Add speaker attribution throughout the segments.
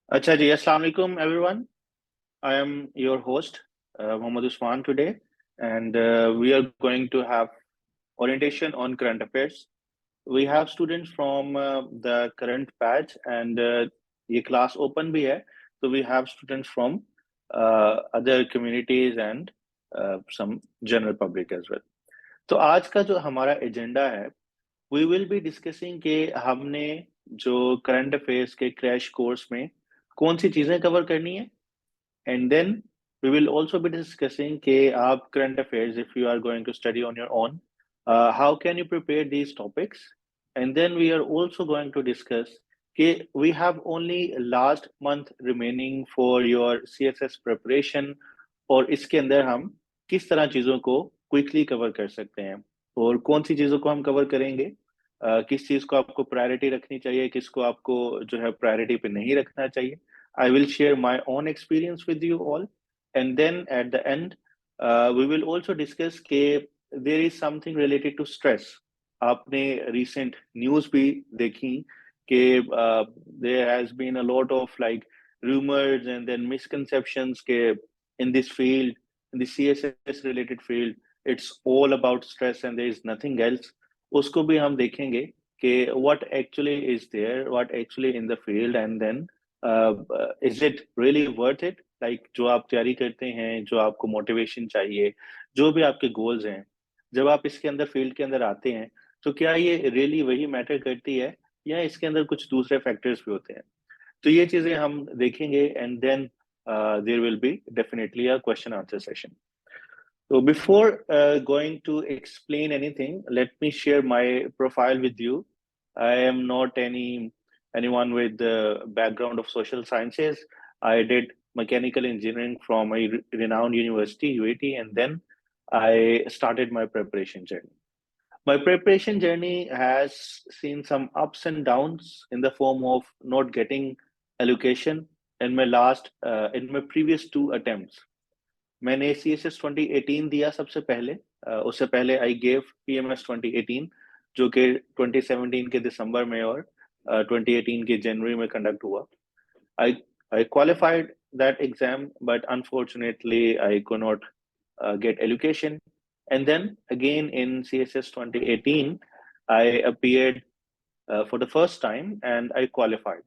Speaker 1: अच्छा जी, अस्सलाम वालेकुम everyone. I am your host, Mohammad Usman today, and we are going to have orientation on current affairs. We have students from the current batch, and ये class open भी है, so we have students from other communities and some general public as well. तो आज का जो हमारा agenda है, we will be discussing कि हमने जो current affairs के crash course में कौन सी चीजें कवर करनी है. And then we will also be discussing के आप current affairs, if you are going to study on your own, how can you prepare these topics? And then we are also going to discuss कि we have only last month remaining for your CSS preparation, और इसके अंदर हम किस तरह चीज़ों को quickly cover कर सकते हैं और कौन सी चीज़ों को हम कवर करेंगे, किस चीज़ को आपको प्रायोरिटी रखनी चाहिए, किसको आपको जो है प्रायोरिटी पे नहीं रखना चाहिए. I will share my own experience with you all, and then at the end, we will also discuss कि there is something related to stress. आपने recent news भी देखी कि there has been a lot of like rumors and then misconceptions के in this field, in the CSS related field, it's all about stress and there is nothing else. उसको भी हम देखेंगे कि what actually is there, what actually in the field, and then is it really worth it? Like जो आप तैयारी करते हैं, जो आपको मोटिवेशन चाहिए, जो भी आपके गोल्स हैं, जब आप इसके अंदर फील्ड के अंदर आते हैं, तो क्या ये रियली वही मैटर करती है या इसके अंदर कुछ दूसरे फैक्टर्स भी होते हैं. तो ये चीजें हम देखेंगे, and then there will be definitely a question answer session. So before going to explain anything, let me share my profile with you. I am not anyone with the background of social sciences. I did mechanical engineering from a renowned university, UAT, and then I started my preparation journey. My preparation journey has seen some ups and downs in the form of not getting allocation in my previous two attempts. मैंने CSS 2018 दिया सबसे पहले. उससे पहले I gave PMS 2018, जो कि 2017 के दिसंबर में और 2018 के जनवरी में कंडक्ट हुआ. I qualified that exam, but unfortunately I could not get allocation. And then again in CSS 2018, I appeared for the first time and I qualified.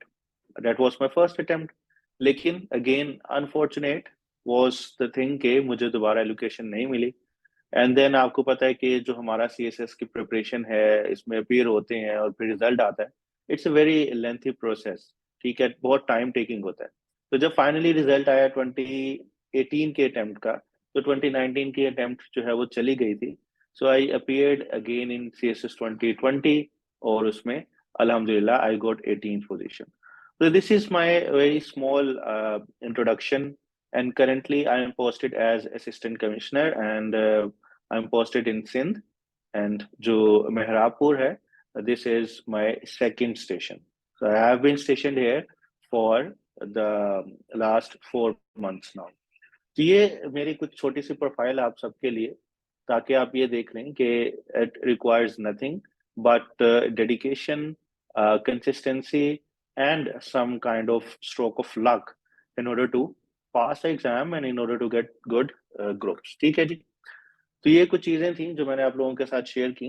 Speaker 1: That was my first attempt. लेकिन again unfortunate was the thing कि मुझे दोबारा allocation नहीं मिली. And then आपको पता है कि जो हमारा CSS की प्रिपरेशन है, इसमें अपीयर होते हैं और फिर रिजल्ट आता है. It's a very lengthy process. ठीक है, बहुत टाइम टेकिंग होता है. तो जब फाइनली रिजल्ट आया 2018 के अटेम्प्ट का, तो 2019 की अटेम्प्ट जो है वो चली गई थी. So I appeared again in CSS 2020, और उसमें अल्हम्दुलिल्लाह I got 18th position. So this is my very small introduction, and currently I am posted as assistant commissioner, and I'm posted in Sindh, and जो मेहराबपुर है, this is my second station. So I have been stationed here for the last 4 months now. तो ये मेरी कुछ छोटी सी profile आप सबके लिए, ताकि आप ये देख लें कि it requires nothing but dedication, consistency, and some kind of stroke of luck in order to pass the exam and in order to get good growth. ठीक है जी. तो ये कुछ चीजें थी जो मैंने आप लोगों के साथ शेयर की.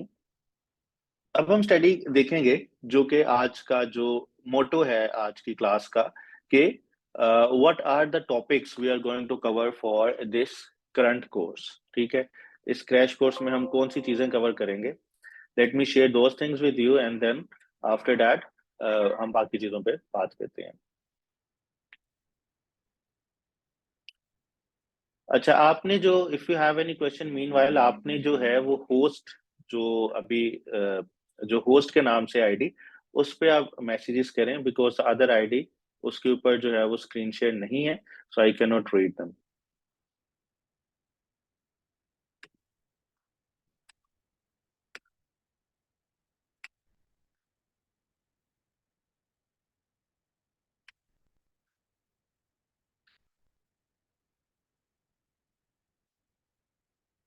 Speaker 1: अब हम स्टडी देखेंगे, जो कि आज का जो मोटो है आज की क्लास का, कि what are the topics we are going to cover for this current course. ठीक है, इस क्रैश कोर्स में हम कौन सी चीजें कवर करेंगे. Let me share those things with you, and then after that हम बाकी चीजों पे बात करते हैं. अच्छा, आपने जो, if you have any question meanwhile, आपने जो है वो होस्ट, जो अभी जो होस्ट के नाम से आईडी, उस पे आप मैसेजेस करें, बिकॉज अदर आईडी उसके ऊपर जो है वो स्क्रीन शेयर नहीं है, so I can not read them.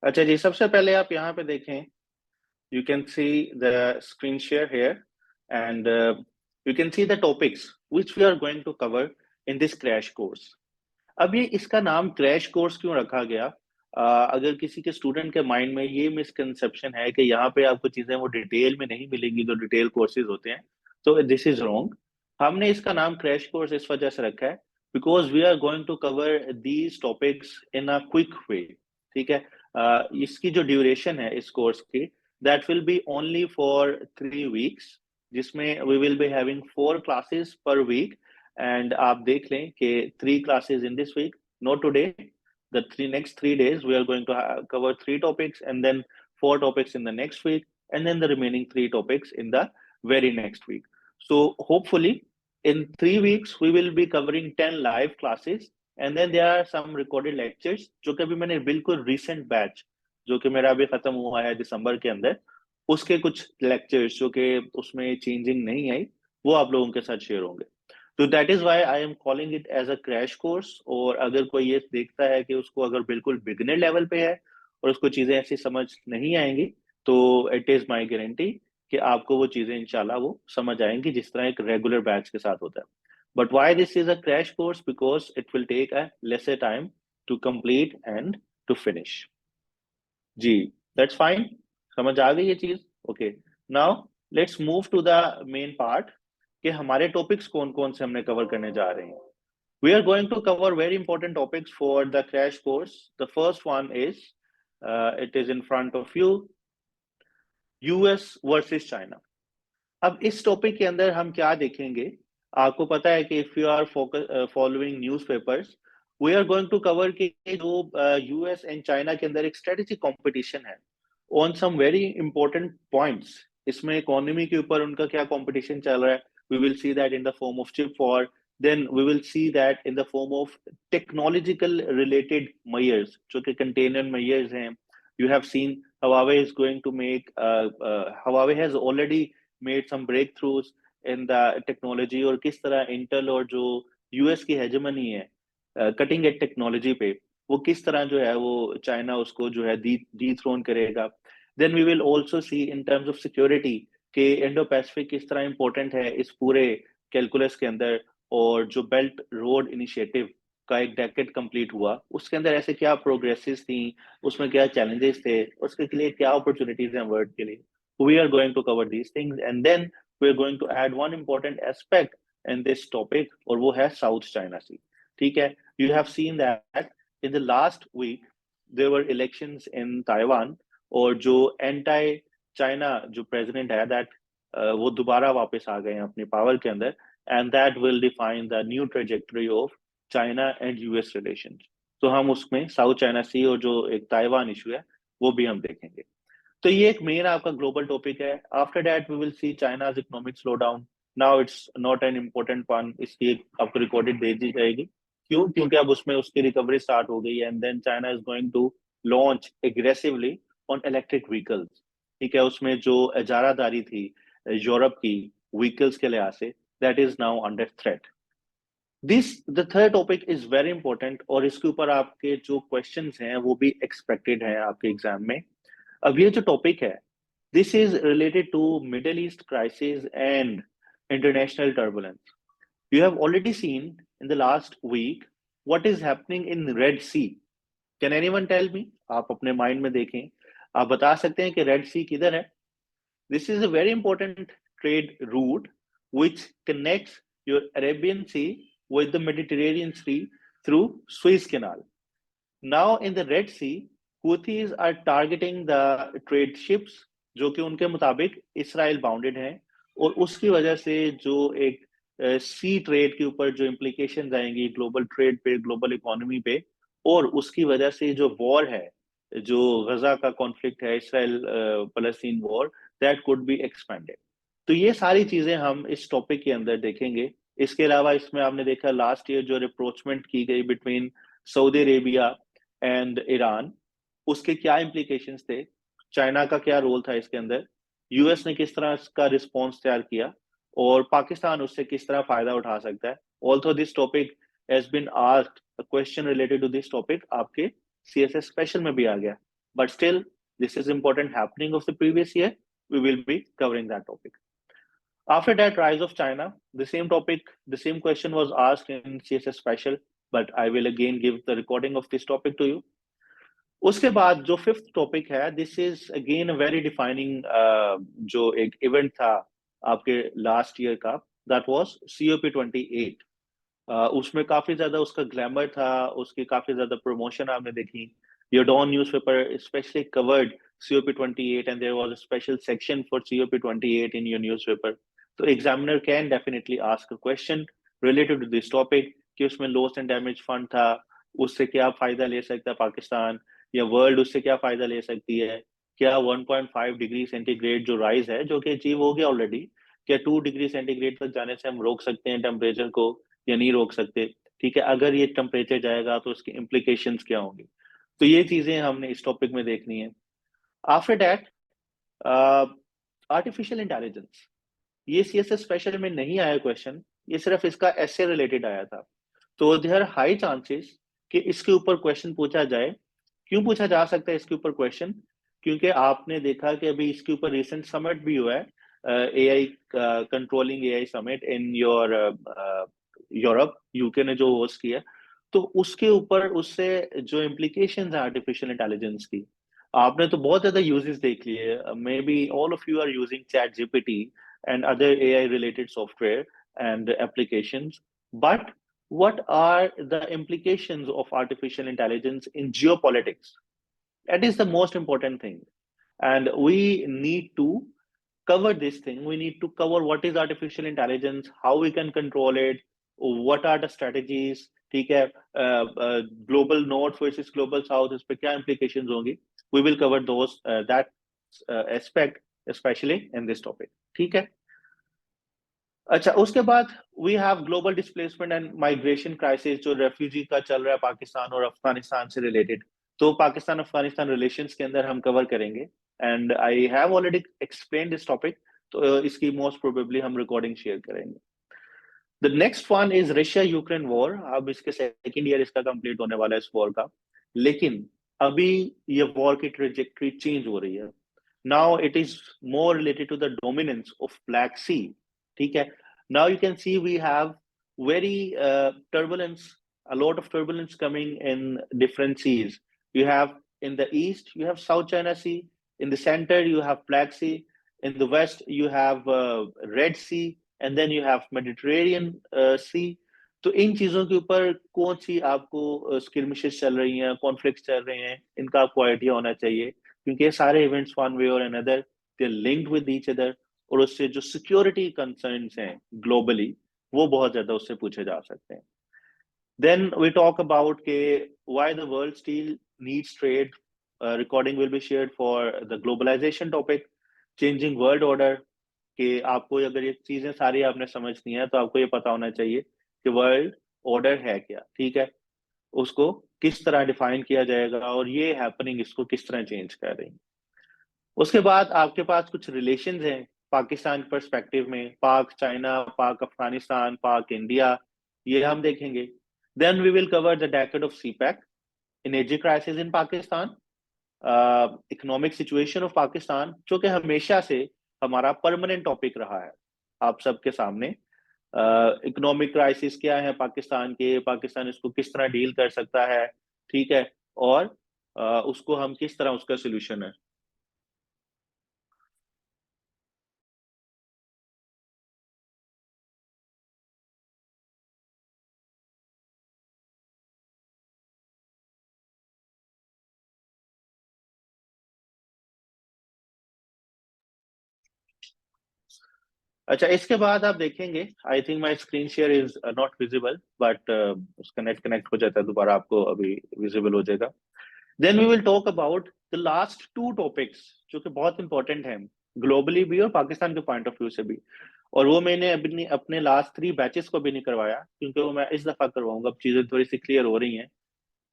Speaker 1: अच्छा जी, सबसे पहले आप यहाँ पे देखें, you can see the screen share here, and you can see the topics which we are going to cover in this crash course. अब ये इसका नाम क्रैश कोर्स क्यों रखा गया? अगर किसी के स्टूडेंट के माइंड में ये मिसकंसेप्शन है कि यहाँ पे आपको चीजें वो डिटेल में नहीं मिलेंगी जो डिटेल कोर्सेज होते हैं, तो दिस इज रॉन्ग। हमने इसका नाम क्रैश कोर्स इस वजह से रखा है because we are going to cover these topics in a quick way. ठीक है, इसकी जो ड्यूरेशन है इस कोर्स की, that will be only for 3 weeks, जिसमें we will be having 4 classes per week. And आप देख लें कि 3 classes in this week, not today, the next 3 days we are going to cover 3 topics, and then 4 topics in the next week, and then the remaining 3 topics in the very next week. So hopefully in 3 weeks we will be covering 10 live classes, and then there are some recorded lectures जो कि अभी मैंने बिल्कुल recent batch जो कि मेरा अभी खत्म हुआ है दिसंबर के अंदर, उसके कुछ लेक्चर्स जो कि उसमें चेंजिंग नहीं आई, वो आप लोगों के साथ शेयर होंगे। तो that is why I am calling it as a crash course. और अगर कोई ये देखता है कि उसको अगर बिल्कुल बिगिनर लेवल पे है और उसको चीजें ऐसी समझ नहीं आएंगी, तो इट इज माई गारंटी कि आपको वो चीजें इंशाल्लाह वो समझ आएंगी जिस तरह एक रेगुलर बैच के साथ होता है। But why this is a crash course? Because it will take a lesser time to complete and to finish. जी, दैट्स फाइन, समझ आ गई ये चीज? Okay, now let's move to the main part कि हमारे टॉपिक्स कौन कौन से हमने कवर करने जा रहे हैं। We are going to cover very important topics for the crash course. The first one is, it is in front of you, US versus China. अब इस टॉपिक के अंदर हम क्या देखेंगे? आपको पता है कि if you are following newspapers, we are going to cover कि जो यूएस एंड चाइना के अंदर एक स्ट्रेटेजिक कंपटीशन है on some very important points. इसमें इकोनॉमी के ऊपर उनका क्या कंपटीशन चल रहा है, we will see that in the form of chip war, then we will see that in the form of technological related measures जो कि कंटेनर मेजर्स हैं। You have scene Huawei is going to make, Huawei has already made some breakthroughs in the technology, और किस तरह Intel और जो US की hegemony है कटिंग एज टेक्नोलॉजी पे, वो किस तरह जो है वो चाइना उसको जो है डी थ्रोन करेगा। Then we will also see in terms of security कि इंडो पैसिफिक किस तरह इंपॉर्टेंट है इस पूरे कैलकुलस के अंदर, और जो बेल्ट रोड इनिशिएटिव का एक डेकेड कंप्लीट हुआ उसके अंदर ऐसे क्या प्रोग्रेसेस थी, उसमें क्या चैलेंजेस थे, उसके लिए क्या अपॉर्चुनिटीज हैं वर्ल्ड के लिए। We are going to cover these things, and then we're going to add one important aspect in this topic, और वो है South China Sea। ठीक है, you have seen that in the last week there were elections in Taiwan, और जो anti China जो president है that वो दोबारा वापस आ गए हैं अपनी पावर के अंदर, and that will define the new trajectory of China and US relations। तो हम उसमें साउथ चाइना सी और जो एक ताइवान इशू है वो भी हम देखेंगे। तो ये एक मेन आपका ग्लोबल टॉपिक है। After that we will see China's economic slowdown. Now it's not an important one, इसकी आपको रिकॉर्डेड दे दी जाएगी। क्यों? क्योंकि अब उसमें उसकी रिकवरी स्टार्ट हो गई है, and then China is going to launch aggressively on electric vehicles. ठीक है, उसमें जो इजारादारी थी यूरोप की व्हीकल्स के लिहाज से, that is now under threat. This the third topic is very important, और इसके ऊपर आपके जो क्वेश्चंस हैं वो भी एक्सपेक्टेड हैं आपके एग्जाम में। अब ये जो टॉपिक है, this is related to Middle East crisis and international turbulence. You have already seen in the last week what is happening in Red Sea. Can anyone tell me? आप अपने mind में देखें, आप बता सकते हैं कि रेड सी किधर है? This is a very important trade route which connects your Arabian Sea with the Mediterranean Sea through Suez Canal. Now in the Red Sea, Houthis are targeting the trade ships जो कि उनके मुताबिक Israel bounded हैं, और उसकी वजह से जो एक सी ट्रेड के ऊपर जो इम्प्लीकेशंस आएंगी ग्लोबल ट्रेड पे, ग्लोबल इकोनॉमी पे, और उसकी वजह से जो वॉर है, जो गजा का कॉन्फ्लिक्ट है, इसराइल फलस्तीन war, that could be expanded. तो ये सारी चीजें हम इस टॉपिक के अंदर देखेंगे। इसके अलावा इसमें आपने देखा लास्ट ईयर जो रिप्रोचमेंट की गई between Saudi Arabia and Iran, उसके क्या इम्प्लीकेशंस थे, चाइना का क्या रोल था इसके अंदर, यूएस ने किस तरह इसका रिस्पॉन्स तैयार किया, और पाकिस्तान उससे किस तरह फायदा उठा सकता है। Also this topic has been asked, a question related to this topic आपके सीएसएस स्पेशल में भी आ गया, but still this is important happening of the previous year, we will be covering that topic. After that, rise of China, the same topic, the same question was asked in CSS Special, but I will again give the recording of this topic to you. उसके बाद जो fifth topic है, this is again a very defining जो एक event था आपके last year का, that was COP28। उसमें काफी ज्यादा उसका ग्लैमर था, उसकी काफी ज्यादा प्रमोशन आपने देखी। Your Dawn newspaper specially covered COP28 and there was a special section for COP28 in your newspaper. So examiner can definitely ask a question related to this topic कि उसमें लॉस एंड डैमेज फंड था, उससे क्या फायदा ले सकता है पाकिस्तान या वर्ल्ड, उससे क्या फायदा ले सकती है, क्या 1.5 डिग्री सेंटीग्रेड जो राइज है जो कि अचीव हो गया ऑलरेडी, क्या 2 डिग्री सेंटीग्रेड तक जाने से हम रोक सकते हैं टेम्परेचर को या नहीं रोक सकते। ठीक है, अगर ये टेम्परेचर जाएगा तो उसकी इम्प्लीकेशंस क्या होंगी। तो ये चीजें हमने इस टॉपिक में देखनी है। आफ्टर दैट आर्टिफिशियल इंटेलिजेंस, ये CSS स्पेशल में नहीं आया क्वेश्चन, ये सिर्फ इसका ऐसे रिलेटेड आया था। तो देयर हाई चांसेस कि इसके ऊपर क्वेश्चन पूछा जाए। क्यों पूछा जा सकता है इसके ऊपर क्वेश्चन? क्योंकि आपने देखा कि अभी इसके ऊपर रिसेंट समिट भी हुआ है, AI controlling AI summit in your Europe, UK ने जो होस्ट किया। तो उसके ऊपर उससे जो इम्प्लीकेशंस है आर्टिफिशियल इंटेलिजेंस की, आपने तो बहुत ज्यादा यूजेस देख लिए। Maybe all of you are using ChatGPT and other AI related software and applications. But what are the implications of artificial intelligence in geopolitics? That is the most important thing. And we need to cover this thing. We need to cover what is artificial intelligence, how we can control it, what are the strategies, ठीक है, global north versus global south, इस पे क्या implications होंगी। We will cover those that aspect especially in this topic, ठीक है। अच्छा, उसके बाद we have global displacement and migration crisis, जो रेफ्यूजी का चल रहा है पाकिस्तान और अफगानिस्तान से रिलेटेड। तो पाकिस्तान अफगानिस्तान रिलेशंस के अंदर हम कवर करेंगे and I have already explain this topic, तो इसकी मोस्ट प्रोबेबली हम रिकॉर्डिंग शेयर करेंगे। The next one is Russia Ukraine war. अब इसके सेकेंड ईयर इसका कंप्लीट होने वाला है इस वॉर का, लेकिन अभी ये वॉर की ट्रेजेक्टरी चेंज हो रही है। Now it is more related to the dominance of Black Sea, ठीक है। Now you can see we have very turbulence, a lot of turbulence coming in different seas. You have in the east, you have South China Sea. In the center, you have Black Sea. In the west, you have Red Sea, and then you have Mediterranean Sea. तो इन चीजों के ऊपर कौन सी आपको स्किर्मिशेस चल रही हैं, conflicts चल रहे हैं, इनका आपको आइडिया होना चाहिए, क्योंकि ये सारे इवेंट्स वन वे और another they linked with each other, और उससे जो सिक्योरिटी कंसर्न्स हैं ग्लोबली वो बहुत ज्यादा उससे पूछे जा सकते हैं। देन वी टॉक अबाउट के why the world still needs trade. Recording will be shared for the globalization topic, changing world order, कि आपको अगर ये चीजें सारी आपने समझनी है तो आपको ये पता होना चाहिए कि वर्ल्ड ऑर्डर है क्या, ठीक है, उसको किस तरह डिफाइन किया जाएगा और ये हैपनिंग इसको किस तरह चेंज कर रही है। उसके बाद आपके पास कुछ रिलेशंस हैं पाकिस्तान पर्सपेक्टिव में, पाक चाइना, पाक अफगानिस्तान, पाक इंडिया, ये हम देखेंगे। Then we will cover the decade of CPEC, energy crisis in Pakistan, economic situation of Pakistan, जो कि हमेशा से हमारा परमानेंट टॉपिक रहा है आप सबके सामने। इकोनॉमिक क्राइसिस क्या है पाकिस्तान के, पाकिस्तान इसको किस तरह डील कर सकता है, ठीक है, और उसको हम किस तरह उसका सोल्यूशन है। अच्छा, इसके बाद आप देखेंगे, I think my screen share is not visible, but उसका नेट कनेक्ट हो जाता है दोबारा, आपको अभी विजिबल हो जाएगा। Then we will talk about the last two topics जो कि बहुत इंपॉर्टेंट हैं ग्लोबली भी और पाकिस्तान के पॉइंट ऑफ व्यू से भी, और वो मैंने अभी अपने लास्ट 3 बैचेस को भी नहीं करवाया, क्योंकि वो मैं इस दफा करवाऊंगा। अब चीजें थोड़ी सी क्लियर हो रही हैं,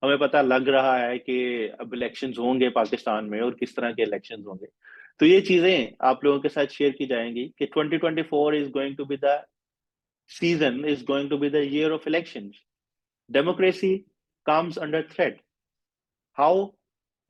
Speaker 1: हमें पता लग रहा है कि अब इलेक्शंस होंगे पाकिस्तान में और किस तरह के इलेक्शंस होंगे। तो ये चीजें आप लोगों के साथ शेयर की जाएंगी कि 2024 is going to be the season, is going to be the year of elections. Democracy comes under threat. How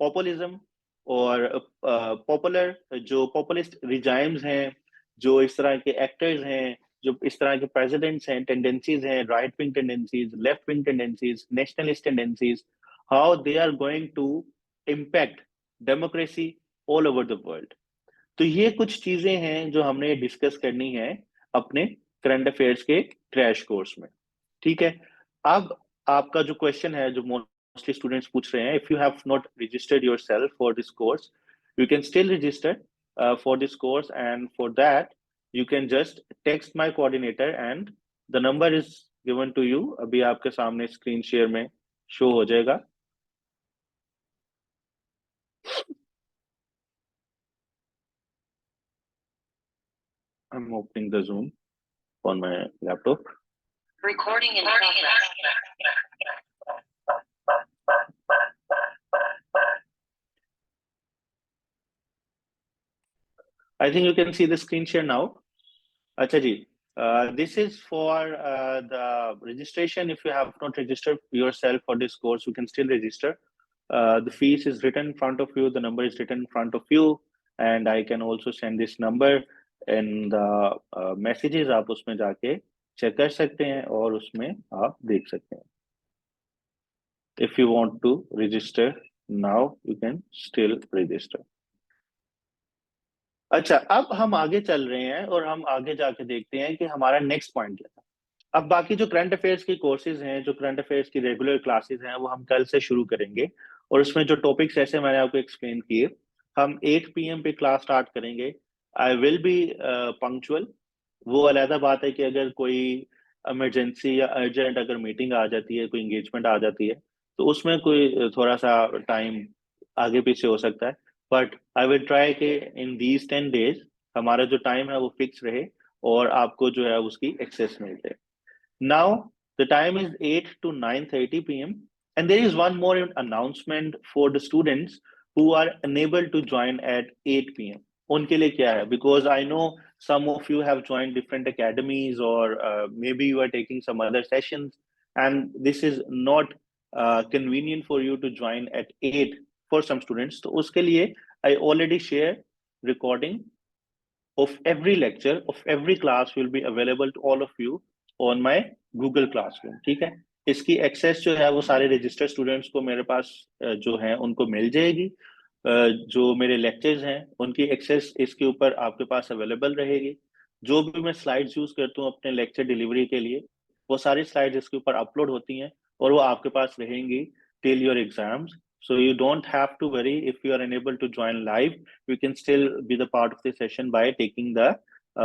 Speaker 1: populism और पॉपुलर जो पॉपुलिस्ट रिजाइम्स हैं जो इस तरह के एक्टर्स हैं, जो इस तरह के प्रेसिडेंट्स हैं, टेंडेंसीज हैं, right wing tendencies, left wing tendencies, nationalist tendencies, how they are going to impact democracy all over the world. तो ये कुछ चीजें हैं जो हमने डिस्कस करनी है अपने करंट अफेयर्स के क्रैश कोर्स में। ठीक है। अब आपका जो क्वेश्चन है, जो मोस्टली स्टूडेंट्स पूछ रहे हैं, if you have not registered yourself for this course, you can still register for this course, and for that you can just text my coordinator and the number is given to you। अभी आपके सामने screen share में show हो जाएगा। I'm opening the Zoom on my laptop।
Speaker 2: Recording in progress.
Speaker 1: I think you can see the screen share now। अच्छा जी, this is for the registration। If you have not registered yourself for this course, you can still register। The fees is written in front of you, the number is written in front of you, and I can also send this number in the messages। आप उसमें जाके check कर सकते हैं और उसमें आप देख सकते हैं। If you want to register now, you can still register। अच्छा, अब हम आगे चल रहे हैं और हम आगे जाके देखते हैं कि हमारा नेक्स्ट पॉइंट क्या था। अब बाकी जो करंट अफेयर्स की कोर्सेज हैं, जो करंट अफेयर्स की रेगुलर क्लासेस हैं, वो हम कल से शुरू करेंगे। और उसमें जो टॉपिक्स ऐसे मैंने आपको एक्सप्लेन किए, हम 8 PM पे क्लास स्टार्ट करेंगे। I will be punctual. वो अलग बात है कि अगर कोई इमरजेंसी या अर्जेंट अगर मीटिंग आ जाती है, कोई एंगेजमेंट आ जाती है, तो उसमें कोई थोड़ा सा टाइम आगे पीछे हो सकता है। बट आई विल ट्राई कि इन दीज 10 days हमारा जो टाइम है वो फिक्स रहे और आपको जो है उसकी एक्सेस मिल जाए। Now the time is 8 to 9:30 p.m. and there is one more announcement for the students who are unable to join at 8 p.m. उनके लिए क्या है? Because I know some of you have joined different academies, or maybe you are taking some other sessions, and this is not convenient for you to join at 8 for some students। तो उसके लिए I already share recording of every lecture, of every class will be available to all of you on my Google Classroom। ठीक है। इसकी access जो है वो सारे रजिस्टर्ड स्टूडेंट्स को मेरे पास जो है उनको मिल जाएगी। जो मेरे लेक्चर्स हैं उनकी एक्सेस इसके ऊपर आपके पास अवेलेबल रहेगी। जो भी मैं स्लाइड्स यूज करता हूँ अपने लेक्चर डिलीवरी के लिए, वो सारी स्लाइड्स इसके ऊपर अपलोड होती हैं और वो आपके पास रहेंगी till your exams. So you don't have to worry if you are unable to join live, you can still be the part of the session by taking the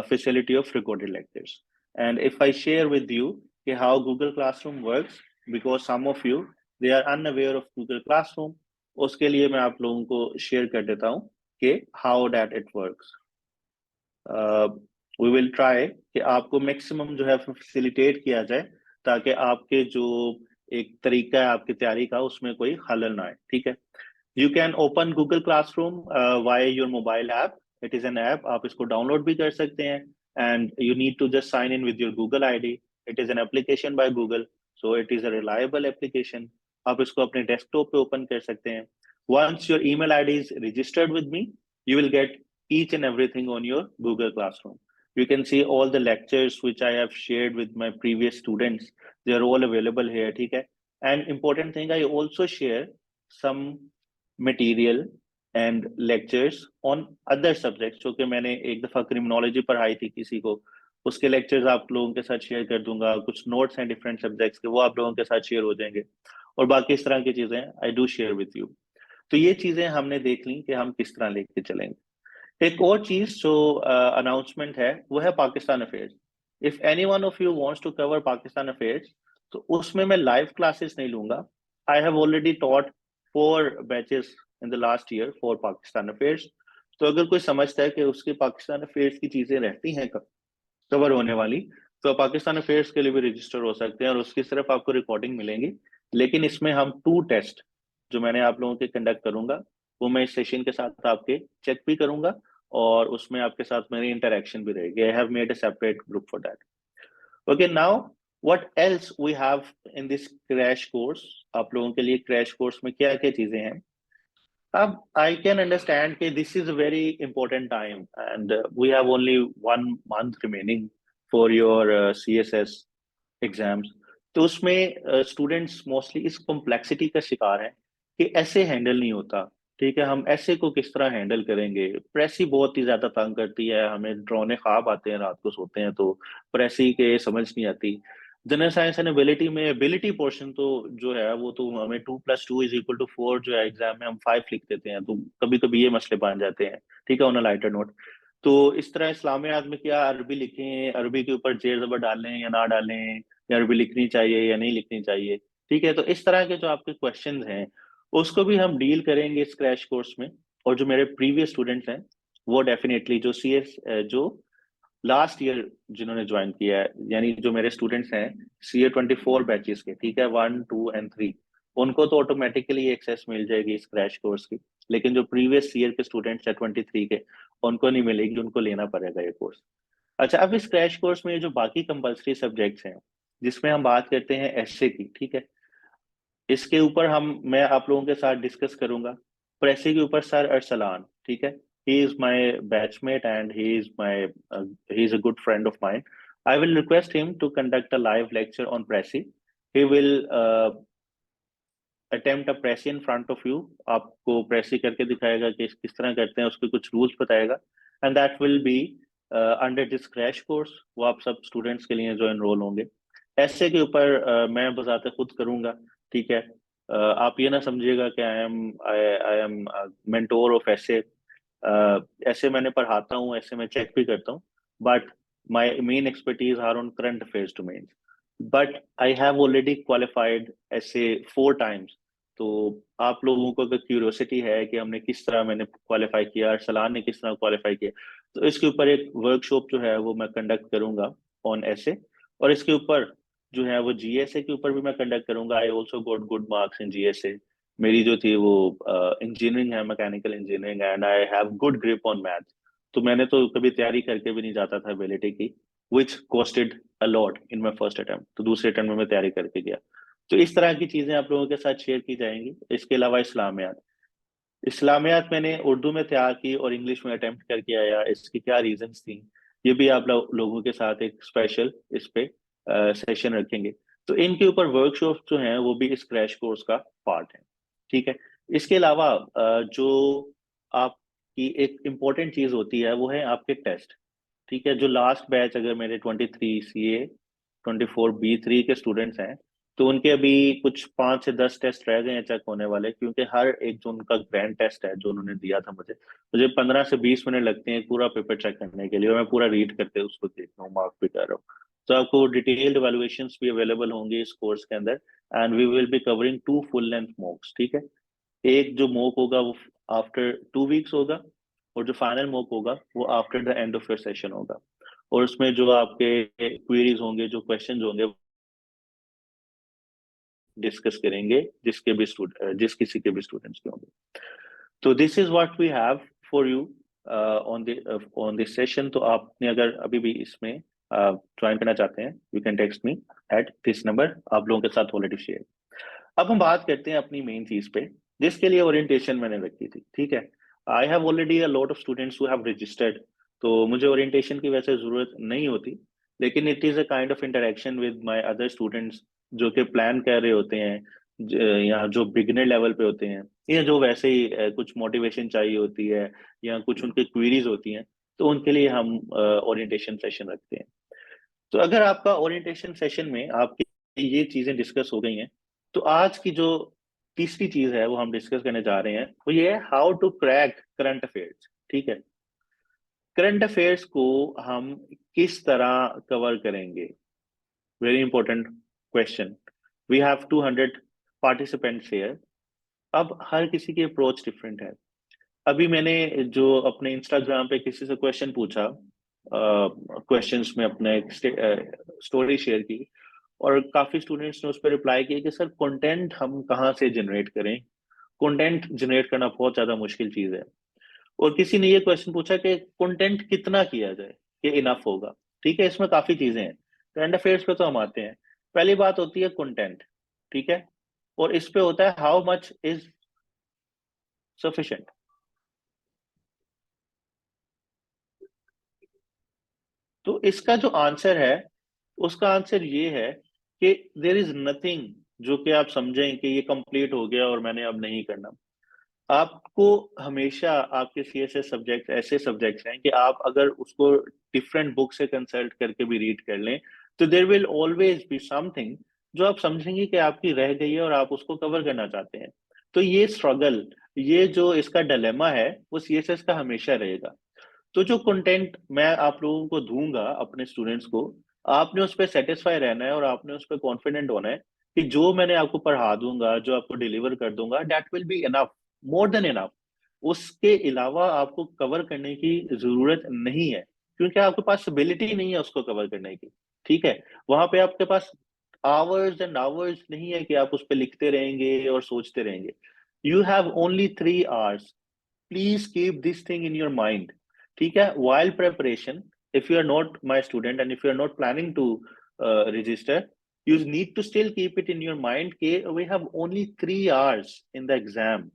Speaker 1: facility of recorded lectures। And if I share with you how Google Classroom works, because some of you they are unaware of Google Classroom, उसके लिए मैं आप लोगों को share कर देता हूँ कि how that it works। We will try कि आपको मैक्सिमम जो है फैसिलिटेट किया जाए ताकि आपके जो एक तरीका है आपकी तैयारी का उसमें कोई खलल ना आए। ठीक है। You can open Google Classroom via your mobile app। It is an app, आप इसको डाउनलोड भी कर सकते हैं, and you need to just sign in with your Google ID। It is an application by Google, so it is a reliable application। आप इसको अपने desktop पे ओपन कर सकते हैं। Once your email ID is registered with me, you will get each and everything on your Google Classroom। You can see all the lectures which I have shared with my previous students, they are all available here। ठीक है। And important thing, I also share some material and lectures on other subjects. जो कि मैंने एक दफा criminology पढ़ाई थी किसी को, उसके लेक्चर्स आप लोगों के साथ शेयर कर दूंगा। कुछ नोट्स हैं डिफरेंट सब्जेक्ट्स के, वो आप लोगों के साथ शेयर हो जाएंगे। और बाकी इस तरह की चीजें I do share with you. तो ये चीजें हमने देख ली कि हम किस तरह लेके चलेंगे। एक और चीज जो अनाउंसमेंट है वो है Pakistan affairs. If any one of you wants to cover Pakistan affairs, तो उसमें मैं लाइव क्लासेस नहीं लूंगा। I have already taught 4 batches in the last year for Pakistan affairs. तो अगर कोई समझता है कि उसकी पाकिस्तान अफेयर्स की चीजें रहती हैं कवर होने वाली, तो पाकिस्तान अफेयर्स के लिए भी रजिस्टर हो सकते हैं और उसकी सिर्फ आपको रिकॉर्डिंग मिलेंगी। लेकिन इसमें हम 2 टेस्ट जो मैंने आप लोगों के कंडक्ट करूंगा, वो मैं इस सेशन के साथ आपके चेक भी करूंगा और उसमें आपके साथ मेरी इंटरेक्शन भी रहेगी। I have made a separate group for that. Okay, now what else we have in this crash course. आप लोगों के लिए क्रैश कोर्स में क्या क्या चीजें हैं। अब I can understand कि this is a very important time and we have only 1 month remaining for your CSS exams. तो उसमें स्टूडेंट्स मोस्टली इस कॉम्प्लेक्सिटी का शिकार हैं कि ऐसे हैंडल नहीं होता। ठीक है, हम ऐसे को किस तरह हैंडल करेंगे। प्रेसी बहुत ही ज्यादा तंग करती है, हमें डरावने ख्वाब आते हैं रात को सोते हैं तो प्रेसी के समझ नहीं आती। जनरल साइंस एंड एबिलिटी में एबिलिटी पोर्शन तो जो है वो तो हमें 2+2=4 जो है एग्जाम में हम 5 लिख देते हैं, तो कभी कभी ये मसले बन जाते हैं। ठीक है, ऑन अ लाइटर नोट। तो इस तरह इस्लामियात में क्या अरबी लिखें, अरबी के ऊपर जेर जबर डालें या ना डालें, या अरबी लिखनी चाहिए या नहीं लिखनी चाहिए। ठीक है, तो इस तरह के जो आपके क्वेश्चंस हैं उसको भी हम डील करेंगे इस क्रैश कोर्स में। और जो मेरे प्रीवियस स्टूडेंट्स हैं वो डेफिनेटली जो सीएस जो लास्ट ईयर जिन्होंने ज्वाइन किया है, यानी जो मेरे स्टूडेंट्स हैं CA 24 बैचेस के, ठीक है, 1, 2 एंड 3, उनको तो ऑटोमेटिकली एक्सेस मिल जाएगी इस क्रैश कोर्स की। लेकिन जो प्रीवियस ईयर के स्टूडेंट्स हैं 23 के, उनको नहीं मिलेगी, उनको लेना पड़ेगा ये कोर्स। अच्छा, अब इस क्रैश कोर्स में जो बाकी कंपलसरी सब्जेक्ट्स हैं जिसमें हम बात करते हैं एसए की, ठीक है, इसके ऊपर मैं आप लोगों के साथ डिस्कस करूंगा। प्रेसी के ऊपर सर अरसलान, ठीक है, he is my batchmate and he is a good friend of mine. I will request him to conduct a live lecture on precis. He will attempt a precis in front of you, आपको precis करके दिखाएगा कि किस तरह करते हैं, उसके कुछ रूल्स बताएगा। And that will be under this crash course, वो आप सब स्टूडेंट्स के लिए जो एनरोल होंगे। ऐसे के ऊपर मैं बजाते खुद करूंगा। ठीक है, आप ये ना समझिएगा कि आई एम मेंटोर ऑफ ऐसे। ऐसे मैंने पढ़ाता हूँ, ऐसे मैं चेक भी करता हूँ, but my main expertise are on current affairs domain. But I have already qualified ऐसे 4 टाइम्स। तो आप लोगों को अगर क्यूरियोसिटी है कि हमने किस तरह मैंने क्वालिफाई किया, अरसलान ने किस तरह क्वालिफाई किया, तो इसके ऊपर एक वर्कशॉप जो है वो मैं कंडक्ट करूंगा ऑन ऐसे। और इसके ऊपर जो है वो जीएसए के ऊपर भी मैं कंडक्ट करूंगा। I also got good marks in GSA. मेरी जो थी वो इंजीनियरिंग है, mechanical engineering, and I have good grip on math. तो मैंने तो कभी तैयारी करके भी नहीं जाता था एबिलिटी की, which costed a lot in my first attempt. तो दूसरे अटेम्प्ट में मैं तैयारी करके गया। तो इस तरह की चीजें आप लोगों के साथ शेयर की जाएंगी। इसके अलावा इस्लामियात, इस्लामियात मैंने उर्दू में तैयार की और इंग्लिश में अटेम्प्ट करके आया। इसकी क्या रीजंस थी, ये भी आप लोगों के साथ एक स्पेशल इस पे सेशन रखेंगे। तो इनके ऊपर वर्कशॉप जो हैं वो भी इस क्रैश कोर्स का पार्ट है। ठीक है, इसके अलावा जो आपकी एक इम्पोर्टेंट चीज होती है वो है आपके टेस्ट। ठीक है, जो लास्ट बैच अगर मेरे 23 CA 24 B3 के स्टूडेंट्स हैं, तो उनके अभी कुछ 5 से 10 टेस्ट रह गए हैं चेक होने वाले, क्योंकि हर एक जो उनका ग्रैंड टेस्ट है जो उन्होंने दिया था मुझे 15 से 20 मिनट लगते हैं पूरा पेपर चेक करने के लिए, और मैं पूरा रीड करके उसको देख रहा हूँ, मार्क भी कर रहा हूँ। तो आपको डिटेल्ड एवेलुएशन भी अवेलेबल होंगे इस कोर्स के अंदर। And we will be covering 2 full length mocks. ठीक है, एक जो मॉक होगा वो आफ्टर 2 वीक्स होगा, और जो फाइनल मॉक होगा वो after the end of your session होगा। और उसमें जो आपके क्वेरीज होंगे, जो क्वेश्चंस होंगे, डिस्कस करेंगे जिस किसी के भी स्टूडेंट्स के होंगे। तो this is what we have for you on this session. तो आपने अगर अभी भी इसमें ज्वाइन करना चाहते हैं, you can text me at this number, आप लोगों के साथ ऑलरेडी शेयर। अब हम बात करते हैं अपनी मेन चीज पे, जिसके लिए ओरिएंटेशन मैंने रखी थी। ठीक है, आई have already a lot of students who have registered, तो मुझे ओरिएंटेशन की वैसे जरूरत नहीं होती। लेकिन it is a kind of interaction with my other students जो कि प्लान कर रहे होते हैं, या जो बिगिनर लेवल पे होते हैं, या जो वैसे ही कुछ मोटिवेशन चाहिए होती है, या कुछ उनके क्वेरीज होती हैं, तो उनके लिए हम ओरिएंटेशन सेशन रखते हैं। तो अगर आपका ओरिएंटेशन सेशन में आपकी ये चीजें डिस्कस हो गई हैं, तो आज की जो तीसरी चीज है वो हम डिस्कस करने जा रहे हैं, वो ये है how to crack current affairs. ठीक है, करंट अफेयर्स को हम किस तरह कवर करेंगे, very important question. We have 200 participants here. अब हर किसी की अप्रोच डिफरेंट है। अभी मैंने जो अपने इंस्टाग्राम पे किसी से क्वेश्चन पूछा, क्वेश्चंस में अपने एक स्टोरी शेयर की, और काफी स्टूडेंट्स ने उस पर रिप्लाई किया कि सर कंटेंट हम कहाँ से जनरेट करें, कंटेंट जनरेट करना बहुत ज्यादा मुश्किल चीज है। और किसी ने ये क्वेश्चन पूछा कि कंटेंट कितना किया जाए कि इनफ होगा। ठीक है, इसमें काफी चीजें हैं। करंट अफेयर्स पे तो हम आते हैं। पहली बात होती है कंटेंट। ठीक है, और इस पे होता है हाउ मच इज सफिशिएंट? तो इसका जो आंसर है, उसका आंसर ये है कि देयर इज नथिंग जो कि आप समझें कि ये कंप्लीट हो गया और मैंने अब नहीं करना। आपको हमेशा आपके सीएसएस सब्जेक्ट ऐसे सब्जेक्ट्स हैं कि आप अगर उसको डिफरेंट बुक से कंसल्ट करके भी रीड कर लें, तो there will always be something जो आप समझेंगे कि आपकी रह गई है और आप उसको कवर करना चाहते हैं। तो ये स्ट्रगल, ये जो इसका डिलेमा है, वो सीएसएस का हमेशा रहेगा। तो जो कंटेंट मैं आप लोगों को दूंगा अपने स्टूडेंट्स को, आपने उस पर सेटिस्फाई रहना है और आपने उस पर कॉन्फिडेंट होना है कि जो मैंने आपको पढ़ा दूंगा, जो आपको डिलीवर कर दूंगा, that will be enough, more than enough. उसके अलावा आपको कवर करने की जरूरत नहीं है, क्योंकि आपके पास एबिलिटी नहीं है उसको कवर करने की। ठीक है, वहां पे आपके पास आवर्स एंड आवर्स नहीं है कि आप उस पर लिखते रहेंगे और सोचते रहेंगे। You have only 3 hours। Please keep this thing in your mind. ठीक है, while preparation, if you are not my student and if you are not planning to register, you need to still keep it in your mind कि we have only 3 hours in the exam।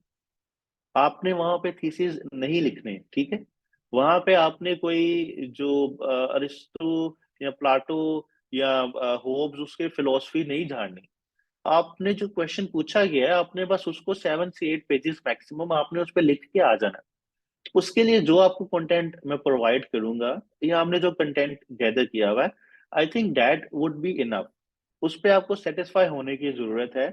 Speaker 1: आपने वहां पे thesis नहीं लिखने, ठीक है, वहां पे आपने कोई जो अरिस्टो या प्लाटो या होब्स उसके फिलोसफी नहीं झाड़नी। आपने जो क्वेश्चन पूछा गया है, आपने बस उसको 7 से 8 पेजेस मैक्सिमम आपने उस पर लिख के आ जाना। उसके लिए जो आपको कंटेंट मैं प्रोवाइड करूंगा, या हमने जो कंटेंट गैदर किया हुआ है, I think that would be enough. उस पे आपको सेटिस्फाई होने की जरूरत है।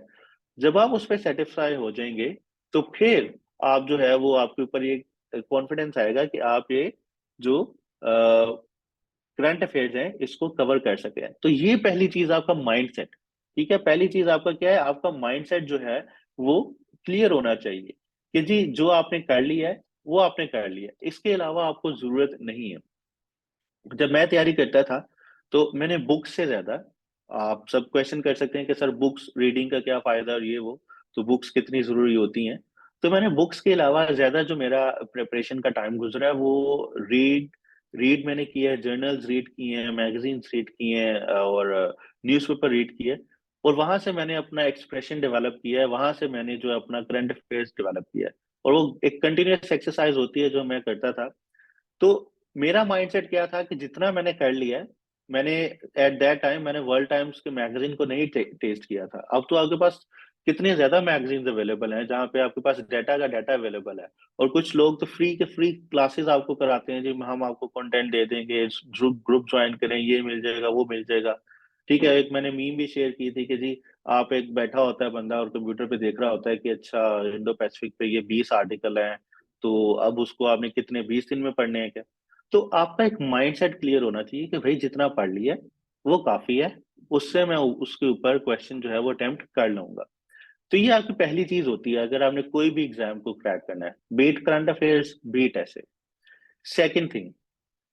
Speaker 1: जब आप उस पे सेटिस्फाई हो जाएंगे, तो फिर आप जो है वो आपके ऊपर ये कॉन्फिडेंस आएगा कि आप ये जो करंट अफेयर्स हैं इसको कवर कर सके। तो ये पहली चीज आपका माइंड सेट। ठीक है, पहली चीज आपका क्या है, आपका माइंड सेट जो है वो क्लियर होना चाहिए कि जी जो आपने कर लिया है वो आपने कर लिया, इसके अलावा आपको जरूरत नहीं है। जब मैं तैयारी करता था, तो मैंने बुक्स से ज्यादा, आप सब क्वेश्चन कर सकते हैं कि सर बुक्स रीडिंग का क्या फायदा और ये वो, तो बुक्स कितनी जरूरी होती हैं। तो मैंने बुक्स के अलावा ज्यादा जो मेरा प्रिपरेशन का टाइम गुजरा है वो रीड रीड मैंने किया है, जर्नल्स रीड किए हैं, मैगजीन्स रीड किए हैं और न्यूज़पेपर रीड किए। और वहां से मैंने अपना एक्सप्रेशन डेवलप किया है, वहां से मैंने जो अपना करंट अफेयर्स डेवलप किया है। और वो एक कंटिन्यूस एक्सरसाइज होती है जो मैं करता था। तो मेरा माइंडसेट क्या था कि जितना मैंने कर लिया है, मैंने एट दैट टाइम मैंने वर्ल्ड टाइम्स के मैगजीन को नहीं टेस्ट किया था। अब तो आपके पास कितने ज्यादा मैगजीन्स अवेलेबल हैं जहाँ पे आपके पास डाटा का डाटा अवेलेबल है। और कुछ लोग तो फ्री के फ्री क्लासेस आपको कराते हैं, जी हम आपको कंटेंट दे देंगे, ग्रुप ग्रुप ज्वाइन करें, ये मिल जाएगा वो मिल जाएगा। ठीक है, एक मैंने मीम भी शेयर की थी कि जी आप एक बैठा होता है बंदा और कंप्यूटर पे देख रहा होता है कि अच्छा इंडो पैसिफिक पे ये 20 आर्टिकल हैं, तो अब उसको आपने कितने 20 दिन में पढ़ने हैं क्या। तो आपका एक माइंडसेट क्लियर होना चाहिए कि भाई जितना पढ़ लिया वो काफी है, उससे मैं उसके ऊपर क्वेश्चन जो है वो अटेम्प्ट कर लूंगा। तो ये आपकी पहली चीज होती है अगर आपने कोई भी एग्जाम को क्रैक करना है, बीट करंट अफेयर्स बीट ऐसे। सेकंड थिंग,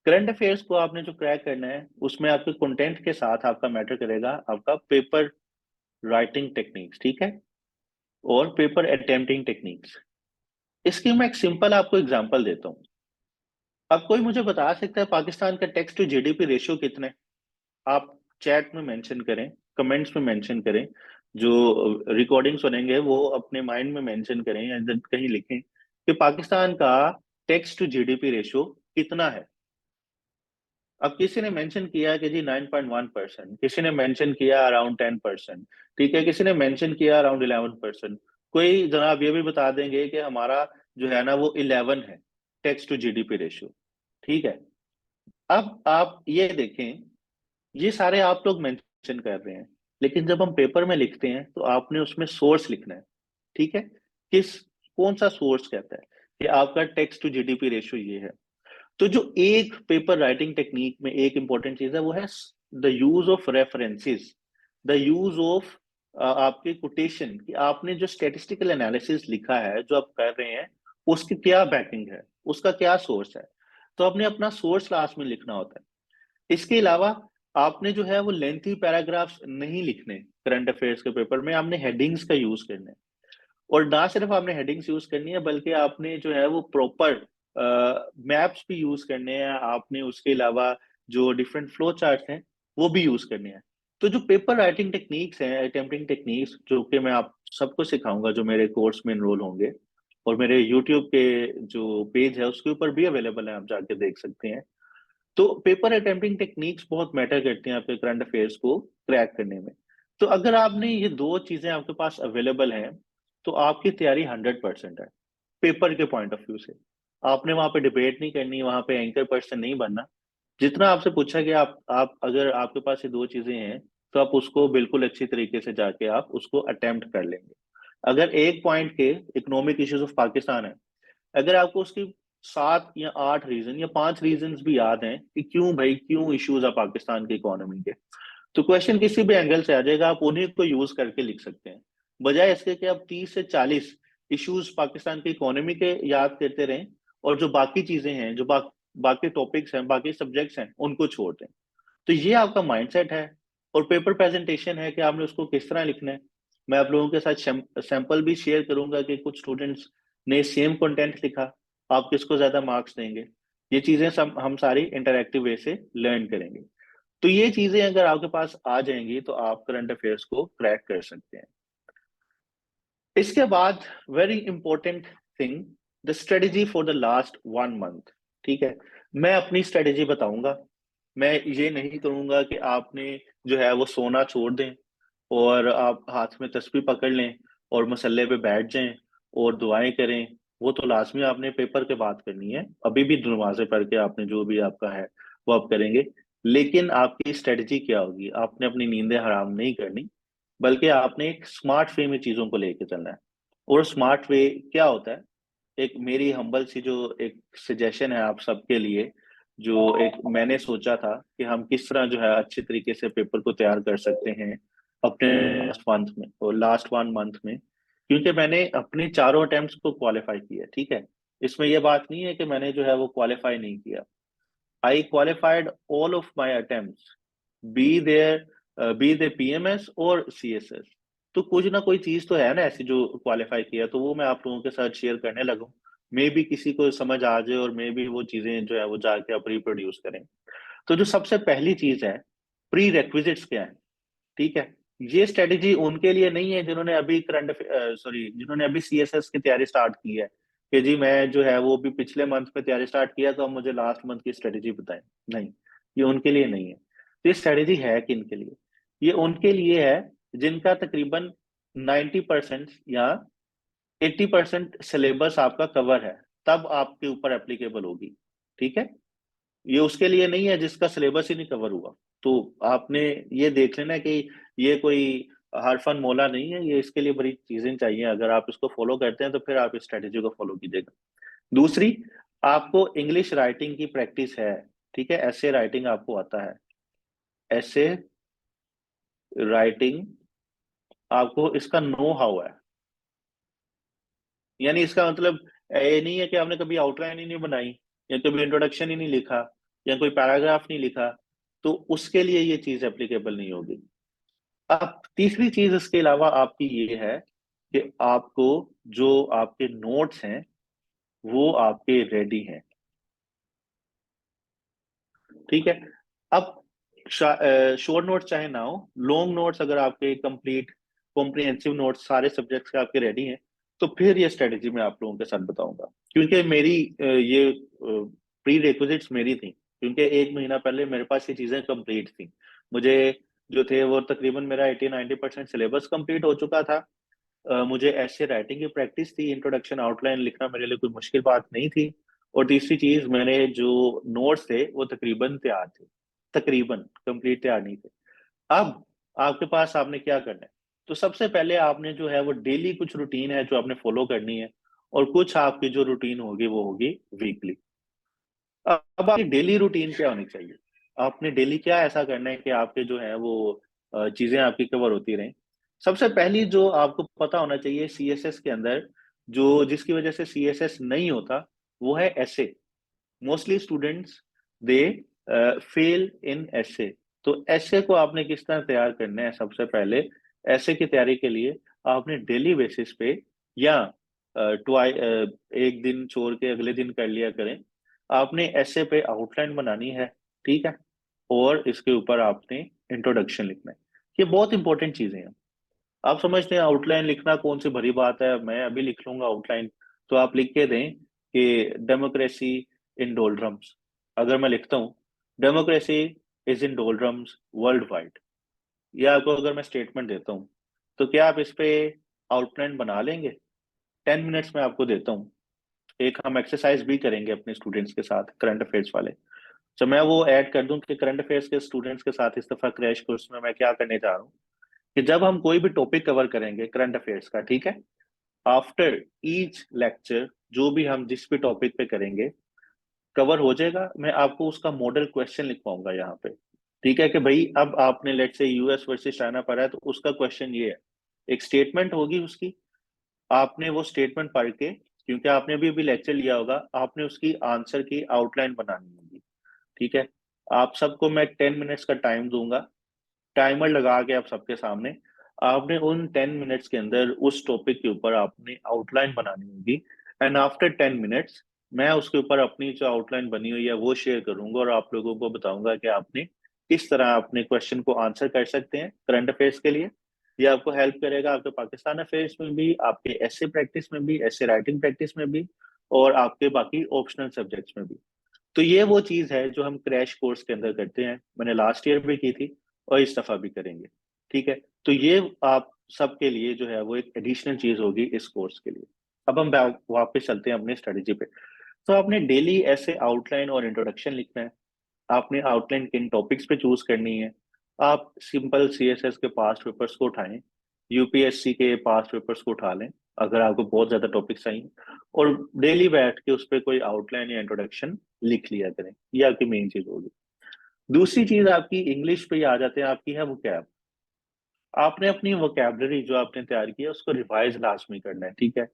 Speaker 1: करंट अफेयर्स को आपने जो क्रैक करना है उसमें आपके कंटेंट के साथ आपका मैटर करेगा आपका पेपर राइटिंग टेक्निक्स। ठीक है, और पेपर अटेम्प्टिंग टेक्निक्स। इसकी मैं एक सिंपल आपको एग्जांपल देता हूँ। अब कोई मुझे बता सकता है पाकिस्तान का टेक्स्ट टू जीडीपी रेशियो कितना है? आप चैट में मेंशन करें, कमेंट्स में मेंशन करें, जो रिकॉर्डिंग सुनेंगे वो अपने माइंड में मेंशन करें या कहीं लिखें कि पाकिस्तान का टेक्स्ट टू जीडीपी रेशियो कितना है। अब किसी ने मेंशन किया कि जी 9.1%, किसी ने मेंशन किया अराउंड 10%, ठीक है, किसी ने मेंशन किया अराउंड 11%। कोई जनाब ये भी बता देंगे कि हमारा जो है ना वो 11 है टेक्स्ट टू जीडीपी रेशियो। ठीक है, अब आप ये देखें, ये सारे आप लोग मेंशन कर रहे हैं, लेकिन जब हम पेपर में लिखते हैं तो आपने उसमें सोर्स लिखना है। ठीक है, किस कौन सा सोर्स कहता है कि आपका टेक्स्ट टू जीडीपी रेशियो ये है। तो जो एक पेपर राइटिंग टेक्निक में एक इंपॉर्टेंट चीज है वो है the use of references, the use of आपके कोटेशन, कि आपने जो स्टेटिस्टिकल एनालिसिस लिखा है जो आप कर रहे हैं उसकी क्या बैकिंग है, उसका क्या सोर्स है। तो आपने अपना सोर्स लास्ट में लिखना होता है। इसके अलावा आपने जो है वो लेंथी पैराग्राफ्स नहीं लिखने करंट अफेयर्स के पेपर में, आपने हेडिंग्स का यूज करना है। और ना सिर्फ आपने हेडिंग्स यूज करनी है, बल्कि आपने जो है वो प्रॉपर मैप्स भी यूज करने हैं, आपने उसके अलावा जो डिफरेंट फ्लो चार्ट्स हैं वो भी यूज करने हैं। तो जो पेपर राइटिंग टेक्निक्स हैं, अटेम्प्टिंग टेक्निक्स, जो कि मैं आप सबको सिखाऊंगा जो मेरे कोर्स में इनरोल होंगे, और मेरे यूट्यूब के जो पेज है उसके ऊपर भी अवेलेबल है, आप जाके देख सकते हैं। तो पेपर अटेम्प्टिंग टेक्निक्स बहुत मैटर करती हैं आपके करंट अफेयर्स को क्रैक करने में। तो अगर आपने ये दो चीजें आपके पास अवेलेबल हैं तो आपकी तैयारी 100% है पेपर के पॉइंट ऑफ व्यू से। आपने वहां पे डिबेट नहीं करनी, वहां पे एंकर पर्सन नहीं बनना। जितना आपसे पूछा गया, आप अगर आपके पास ये दो चीजें हैं तो आप उसको बिल्कुल अच्छी तरीके से जाके आप उसको अटेम्प्ट कर लेंगे। अगर एक पॉइंट के इकोनॉमिक इश्यूज ऑफ पाकिस्तान है, अगर आपको उसकी 7 या 8 रीजन या 5 रीजन भी याद हैं कि क्यों भाई क्यों इश्यूज है पाकिस्तान की इकोनॉमी के, तो क्वेश्चन किसी भी एंगल से आ जाएगा, आप उन्हीं को यूज करके लिख सकते हैं। बजाय इसके कि आप 30 से 40 इश्यूज पाकिस्तान की इकोनॉमी के याद करते रहें और जो बाकी चीजें हैं, जो बाकी टॉपिक्स हैं, बाकी सब्जेक्ट्स हैं, उनको छोड़ दें। तो ये आपका माइंडसेट है। और पेपर प्रेजेंटेशन है कि आपने उसको किस तरह लिखना है। मैं आप लोगों के साथ सैंपल भी शेयर करूंगा कि कुछ स्टूडेंट्स ने सेम कंटेंट लिखा, आप किसको ज्यादा मार्क्स देंगे। ये चीजें सब हम सारी इंटरैक्टिव वे से लर्न करेंगे। तो ये चीजें अगर आपके पास आ जाएंगी तो आप करंट अफेयर्स को क्रैक कर सकते हैं। इसके बाद very important thing, the strategy for the last 1 month. ठीक है, मैं अपनी स्ट्रेटेजी बताऊंगा। मैं ये नहीं करूंगा कि आपने जो है वो सोना छोड़ दें और आप हाथ में तस्बीह पकड़ लें और मसल्ले पे बैठ जाएं और दुआएं करें। वो तो लाजमी आपने पेपर के बाद करनी है, अभी भी नमाज़ें पढ़ के आपने जो भी आपका है वो आप करेंगे। लेकिन आपकी स्ट्रेटजी क्या होगी, आपने अपनी नींदें हराम नहीं करनी, बल्कि आपने एक स्मार्ट वे में चीजों को लेके चलना है। और स्मार्ट वे क्या होता है, एक मेरी हम्बल सी जो एक सजेशन है आप सबके लिए, जो एक मैंने सोचा था कि हम किस तरह जो है अच्छे तरीके से पेपर को तैयार कर सकते हैं अपने लास्ट मंथ में और लास्ट 1 मंथ में। क्योंकि मैंने अपने चारों अटेम्प्ट्स को क्वालिफाई किया, ठीक है। इसमें यह बात नहीं है कि मैंने जो है वो क्वालिफाई नहीं किया। I qualified all of my attempts, be there be they PMS और सीएसएस। तो कुछ ना कोई चीज तो है ना ऐसी जो क्वालिफाई किया, तो वो मैं आप लोगों के साथ शेयर करने लगूं। मे भी किसी को समझ आ जाए और मे भी वो चीजें जो है वो जाके आप रिप्रोड्यूस करें। तो जो सबसे पहली चीज है, प्री रेक्विजिट्स क्या है। ठीक है, ये स्ट्रेटेजी उनके लिए नहीं है जिन्होंने अभी जिन्होंने अभी सीएसएस की तैयारी स्टार्ट की है कि जी मैं जो है वो भी पिछले मंथ में तैयारी स्टार्ट किया तो अब मुझे लास्ट मंथ की स्ट्रेटेजी बताएं। नहीं, ये उनके लिए नहीं है। तो ये स्ट्रेटेजी है किन के लिए, ये उनके लिए है जिनका तकरीबन 90% या 80% सिलेबस आपका कवर है, तब आपके ऊपर एप्लीकेबल होगी। ठीक है, ये उसके लिए नहीं है जिसका सिलेबस ही नहीं कवर हुआ। तो आपने ये देख लेना कि ये कोई हर फन मोला नहीं है, ये इसके लिए बड़ी चीजें चाहिए। अगर आप इसको फॉलो करते हैं तो फिर आप इस स्ट्रेटेजी को फॉलो कीजिएगा। दूसरी, आपको इंग्लिश राइटिंग की प्रैक्टिस है। ठीक है, ऐसे राइटिंग आपको आता है, ऐसे राइटिंग आपको इसका नो हाउ है। यानी इसका मतलब ये नहीं है कि आपने कभी आउटलाइन ही नहीं बनाई या कभी इंट्रोडक्शन ही नहीं लिखा या कोई पैराग्राफ नहीं लिखा, तो उसके लिए ये चीज एप्लीकेबल नहीं होगी। अब तीसरी चीज इसके अलावा आपकी ये है कि आपको जो आपके नोट्स हैं वो आपके रेडी हैं। ठीक है, अब शॉर्ट नोट्स चाहे ना हो, लॉन्ग नोट्स अगर आपके कंप्लीट कॉम्प्रिहेंसिव नोट्स सारे सब्जेक्ट्स के आपके रेडी हैं, तो फिर ये स्ट्रेटेजी मैं आप लोगों के साथ बताऊंगा। क्योंकि मेरी ये प्री रिक्विजिट्स मेरी थी, क्योंकि 1 महीना पहले मेरे पास ये चीजें कंप्लीट थी। मुझे जो थे वो तकरीबन मेरा 80-90% सिलेबस कंप्लीट हो चुका था। मुझे ऐसे राइटिंग की प्रैक्टिस थी, इंट्रोडक्शन आउटलाइन लिखना मेरे लिए कोई मुश्किल बात नहीं थी। और तीसरी चीज, मैंने जो नोट्स थे वो तकरीबन तैयार थे, तकरीबन कंप्लीट तैयार नहीं थे। अब आपके पास आपने क्या करना है, तो सबसे पहले आपने जो है वो डेली कुछ रूटीन है जो आपने फॉलो करनी है, और कुछ आपकी जो रूटीन होगी वो होगी वीकली। अब आपकी डेली रूटीन क्या होनी चाहिए, आपने डेली क्या ऐसा करना है कि आपके जो है वो चीजें आपकी कवर होती रहें। सबसे पहली जो आपको पता होना चाहिए सीएसएस के अंदर, जो जिसकी वजह से सीएसएस नहीं होता, वो है एसे। मोस्टली स्टूडेंट्स दे फेल इन एसे। तो एसे को आपने किस तरह तैयार करना है, सबसे पहले एसे की तैयारी के लिए आपने डेली बेसिस पे या ट्वाई एक दिन छोड़ के अगले दिन कर लिया करें। आपने ऐसे पे आउटलाइन बनानी है, ठीक है, और इसके ऊपर आपने इंट्रोडक्शन लिखना है। ये बहुत इंपॉर्टेंट चीजें हैं। आप समझते हैं आउटलाइन लिखना कौन सी भरी बात है, मैं अभी लिख लूंगा आउटलाइन, तो आप लिख के दें कि डेमोक्रेसी इन डोलड्रम्स। अगर मैं लिखता हूँ democracy is in डोलड्रम्स world wide, या आपको अगर मैं स्टेटमेंट देता हूँ, तो क्या आप इस पे आउटलाइन बना लेंगे? 10 मिनट्स में आपको देता हूँ। एक हम एक्सरसाइज भी करेंगे अपने स्टूडेंट्स के साथ, करंट अफेयर्स वाले। तो मैं वो ऐड कर दूं कि करंट अफेयर्स के स्टूडेंट्स के साथ इस दफा क्रैश कोर्स में मैं क्या करने जा रहा हूँ, कि जब हम कोई भी टॉपिक कवर करेंगे करंट अफेयर्स का, ठीक है, आफ्टर ईच लेक्चर जो भी हम जिस भी टॉपिक पे करेंगे कवर हो जाएगा, मैं आपको उसका मॉडल क्वेश्चन लिखवाऊंगा यहाँ पे। ठीक है कि भाई अब आपने लेट से यूएस वर्सेस चाइना पढ़ा है, तो उसका क्वेश्चन ये है, एक स्टेटमेंट होगी उसकी, आपने वो स्टेटमेंट पढ़ के, क्योंकि आपने अभी लेक्चर लिया होगा, आपने उसकी आंसर की आउटलाइन बनानी होगी। ठीक है, आप सबको मैं 10 मिनट्स का टाइम दूंगा, टाइमर लगा के आप सबके सामने, आपने उन 10 मिनट्स के अंदर उस टॉपिक के ऊपर आपने आउटलाइन बनानी होगी। एंड आफ्टर 10 मिनट्स मैं उसके ऊपर अपनी जो आउटलाइन बनी हुई है वो शेयर करूंगा और आप लोगों को बताऊंगा कि आपने किस तरह अपने क्वेश्चन को आंसर कर सकते हैं करंट अफेयर्स के लिए। ये आपको हेल्प करेगा आपके पाकिस्तान अफेयर्स में भी, आपके ऐसे प्रैक्टिस में भी, ऐसे राइटिंग प्रैक्टिस में भी, और आपके बाकी ऑप्शनल सब्जेक्ट्स में भी। तो ये वो चीज है जो हम क्रैश कोर्स के अंदर करते हैं, मैंने लास्ट ईयर भी की थी और इस दफा भी करेंगे। ठीक है, तो ये आप सबके लिए जो है वो एक एडिशनल चीज होगी इस कोर्स के लिए। अब हम वापस चलते हैं अपने स्ट्रेटेजी पे। तो आपने डेली ऐसे आउटलाइन और इंट्रोडक्शन लिखना है। आपने आउटलाइन किन टॉपिक्स पे चूज करनी है? आप सिंपल सीएसएस के पास्ट पेपर्स को उठाएं, यूपीएससी के पास्ट पेपर्स को उठा लें अगर आपको बहुत ज्यादा टॉपिक्स चाहिए, और डेली बैठ के उस पर कोई आउटलाइन या इंट्रोडक्शन लिख लिया करें। ये आपकी मेन चीज होगी। दूसरी चीज आपकी इंग्लिश पे ही आ जाते हैं, आपकी है वोकैब। आपने अपनी वोकैबलरी जो आपने तैयार किया उसको रिवाइज लाजमी करना है। ठीक है,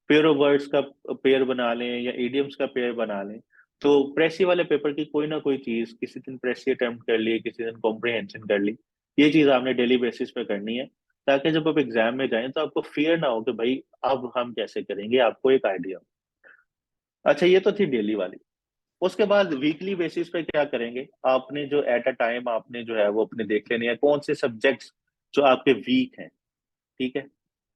Speaker 1: पेयर ऑफ वर्ड्स का पेयर बना लें या इडियम्स का पेयर बना लें। तो प्रेसी वाले पेपर की कोई ना कोई चीज, किसी दिन प्रेसी अटेम्प्ट कर लिए, किसी दिन कॉम्प्रिहेंशन कर ली, ये चीज आपने डेली बेसिस पे करनी है, ताकि जब आप एग्जाम में जाएं तो आपको फियर ना हो कि भाई अब हम कैसे करेंगे, आपको एक आइडिया। अच्छा, ये तो थी डेली वाली। उसके बाद वीकली बेसिस पे क्या करेंगे, आपने जो एट अ टाइम आपने जो है वो अपने देख लेने हैं कौन से सब्जेक्ट्स जो आपके वीक हैं। ठीक है,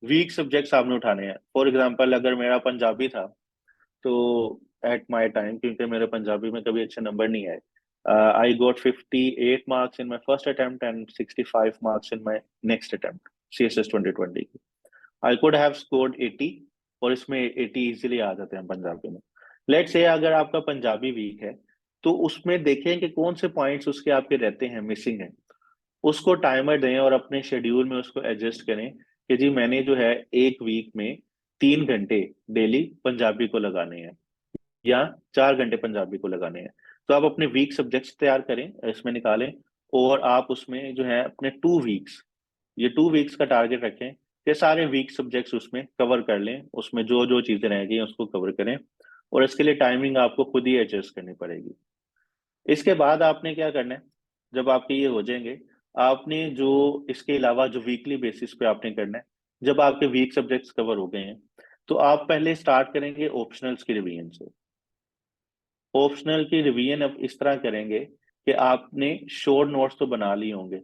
Speaker 1: वीक सब्जेक्ट्स आपने उठाने हैं। फॉर एग्जांपल अगर मेरा पंजाबी था, तो एट माय टाइम, क्योंकि मेरे पंजाबी में कभी अच्छे नंबर नहीं आए, I got 58 marks in my first attempt and 65 marks in my next attempt, CSS 2020 की। आई कुड हैव स्कोर्ड 80, और इसमें 80 इजीली आ जाते हैं पंजाबी में। लेट्स से अगर आपका पंजाबी वीक है, तो उसमें देखें कि कौन से पॉइंट्स उसके आपके रहते हैं, मिसिंग है, उसको टाइमर दें और अपने शेड्यूल में उसको एडजस्ट करें कि जी मैंने जो है एक वीक में 3 घंटे डेली पंजाबी को लगाने हैं, या 4 घंटे पंजाबी को लगाने हैं। तो आप अपने वीक सब्जेक्ट्स तैयार करें, इसमें निकालें, और आप उसमें जो है अपने 2 वीक्स, ये 2 वीक्स का टारगेट रखें कि सारे वीक सब्जेक्ट्स उसमें कवर कर लें, उसमें जो जो चीजें रह गई हैं उसको कवर करें, और इसके लिए टाइमिंग आपको खुद ही एडजस्ट करनी पड़ेगी। इसके बाद आपने क्या करना है, जब आपके ये हो जाएंगे, आपने जो इसके अलावा जो वीकली बेसिस पे आपने करना है, जब आपके वीक सब्जेक्ट्स कवर हो गए हैं, तो आप पहले स्टार्ट करेंगे ऑप्शनल्स की रिवीजन से। ऑप्शनल की रिवीजन अब इस तरह करेंगे कि आपने शॉर्ट नोट्स तो बना लिए होंगे।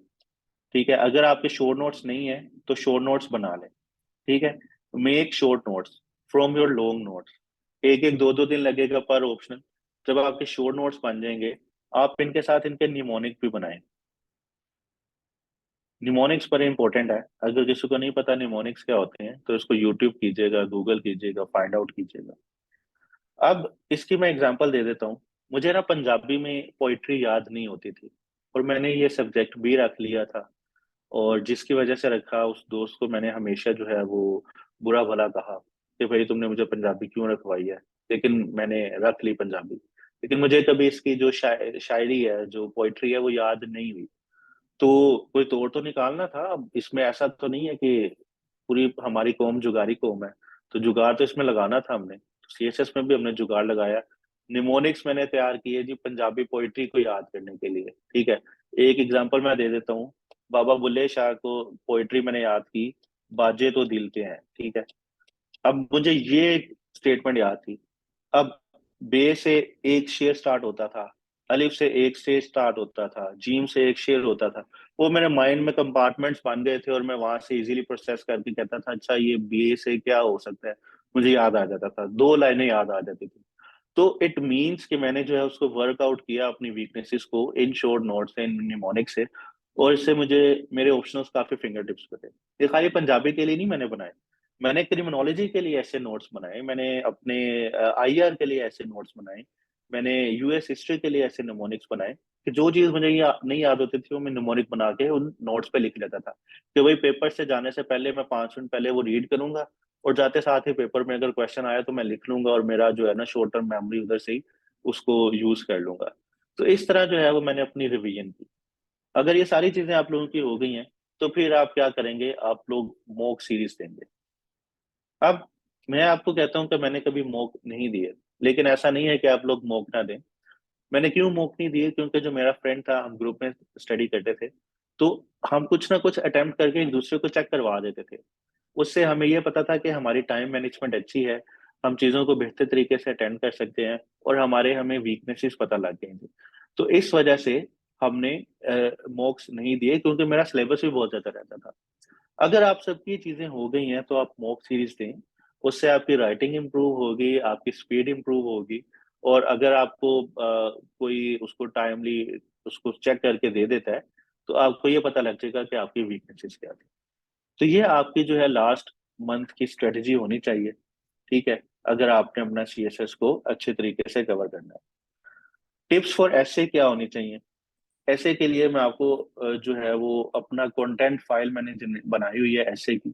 Speaker 1: ठीक है, अगर आपके शॉर्ट नोट्स नहीं है तो शॉर्ट नोट्स बना लें। ठीक है, make short notes from your long notes. एक एक दो दो दिन लगेगा पर ऑप्शनल। जब आपके शॉर्ट नोट्स बन जाएंगे, आप इनके साथ इनके निमोनिक भी बनाएं। निमोनिक्स पर इंपॉर्टेंट है, अगर किसी को नहीं पता निमोनिक्स क्या होते हैं तो इसको यूट्यूब कीजिएगा, गूगल कीजिएगा, फाइंड आउट कीजिएगा। अब इसकी मैं एग्जांपल दे देता हूँ। मुझे ना पंजाबी में पोइट्री याद नहीं होती थी, और मैंने ये सब्जेक्ट भी रख लिया था, और जिसकी वजह से रखा, उस दोस्त को मैंने हमेशा जो है वो बुरा भला कहा कि भाई तुमने मुझे पंजाबी क्यों रखवाई है, लेकिन मैंने रख ली पंजाबी। लेकिन मुझे कभी इसकी जो शायरी है, जो पोइट्री है, वो याद नहीं हुई। तो कोई तोड़ तो निकालना था। अब इसमें ऐसा तो नहीं है कि पूरी हमारी कौम जुगारी कौम है, तो जुगाड़ तो इसमें लगाना था हमने। सीएसएस में भी हमने जुगाड़ लगाया। निमोनिक्स मैंने तैयार किए जी पंजाबी पोइट्री को याद करने के लिए। ठीक है, एक एग्जांपल मैं दे देता हूँ। बाबा बुल्ले शाह को पोइट्री मैंने याद की, बाजे तो दिल के हैं। ठीक है, अब मुझे ये स्टेटमेंट याद थी। अब बे से एक शेर स्टार्ट होता था, अलिफ से एक शेर स्टार्ट होता था, जीम से एक शेर होता था। वो मेरे माइंड में कंपार्टमेंट्स बन गए थे, और मैं वहां से इजीली प्रोसेस करके कहता था अच्छा ये बे से क्या हो सकता है, मुझे याद आ जाता था, 2 लाइनें याद आ जाती थी। तो इट मीन्स कि मैंने जो है उसको वर्कआउट किया अपनी वीकनेसेस को इन शॉर्ट नोट्स से, इन निमोनिक से, और इससे मुझे मेरे ऑप्शनल्स काफी फिंगर टिप्स पे थे। ये खाली पंजाबी के लिए नहीं मैंने बनाए, मैंने क्रिमिनोलॉजी के लिए ऐसे नोट्स बनाए, मैंने अपने आईआर के लिए ऐसे नोट्स बनाए, मैंने यूएस हिस्ट्री के लिए ऐसे निमोनिक्स बनाए कि जो चीज मुझे नहीं याद होती थी वो मैं निमोनिक बना के उन नोट्स पे लिख लेता था, कि वही पेपर से जाने से पहले मैं 5 मिनट पहले वो रीड करूंगा, और जाते साथ ही पेपर में अगर क्वेश्चन आया तो मैं लिख लूंगा, और मेरा जो है ना शॉर्ट टर्म मेमोरी उधर से ही उसको यूज कर लूंगा। तो इस तरह जो है वो मैंने अपनी रिवीजन की। अगर ये सारी चीजें आप लोगों की हो गई हैं, तो फिर आप क्या करेंगे, आप लोग मॉक सीरीज देंगे। अब मैं आपको कहता हूँ कि मैंने कभी मॉक नहीं दिए, लेकिन ऐसा नहीं है कि आप लोग मॉक ना दें। मैंने क्यों मॉक नहीं दिए, क्योंकि जो मेरा फ्रेंड था, हम ग्रुप में स्टडी करते थे, तो हम कुछ ना कुछ अटेम्प्ट करके एक दूसरे को चेक करवा देते थे। उससे हमें ये पता था कि हमारी टाइम मैनेजमेंट अच्छी है, हम चीज़ों को बेहतर तरीके से अटेंड कर सकते हैं, और हमें वीकनेसेस पता लग गई थी। तो इस वजह से हमने मॉक्स नहीं दिए, क्योंकि मेरा सिलेबस भी बहुत ज़्यादा रहता था। अगर आप सबकी चीज़ें हो गई हैं तो आप मॉक सीरीज दें, उससे आपकी राइटिंग इम्प्रूव होगी, आपकी स्पीड इम्प्रूव होगी। और अगर आपको कोई उसको टाइमली उसको चेक करके दे देता है, तो आपको ये पता लग जाएगा कि आपकी वीकनेसेस क्या थी। तो ये आपकी जो है लास्ट मंथ की स्ट्रेटजी होनी चाहिए, ठीक है, अगर आपने अपना सीएसएस को अच्छे तरीके से कवर करना है। टिप्स फॉर ऐसे क्या होनी चाहिए, ऐसे के लिए मैं आपको जो है वो अपना कंटेंट फाइल मैंने बनाई हुई है ऐसे की,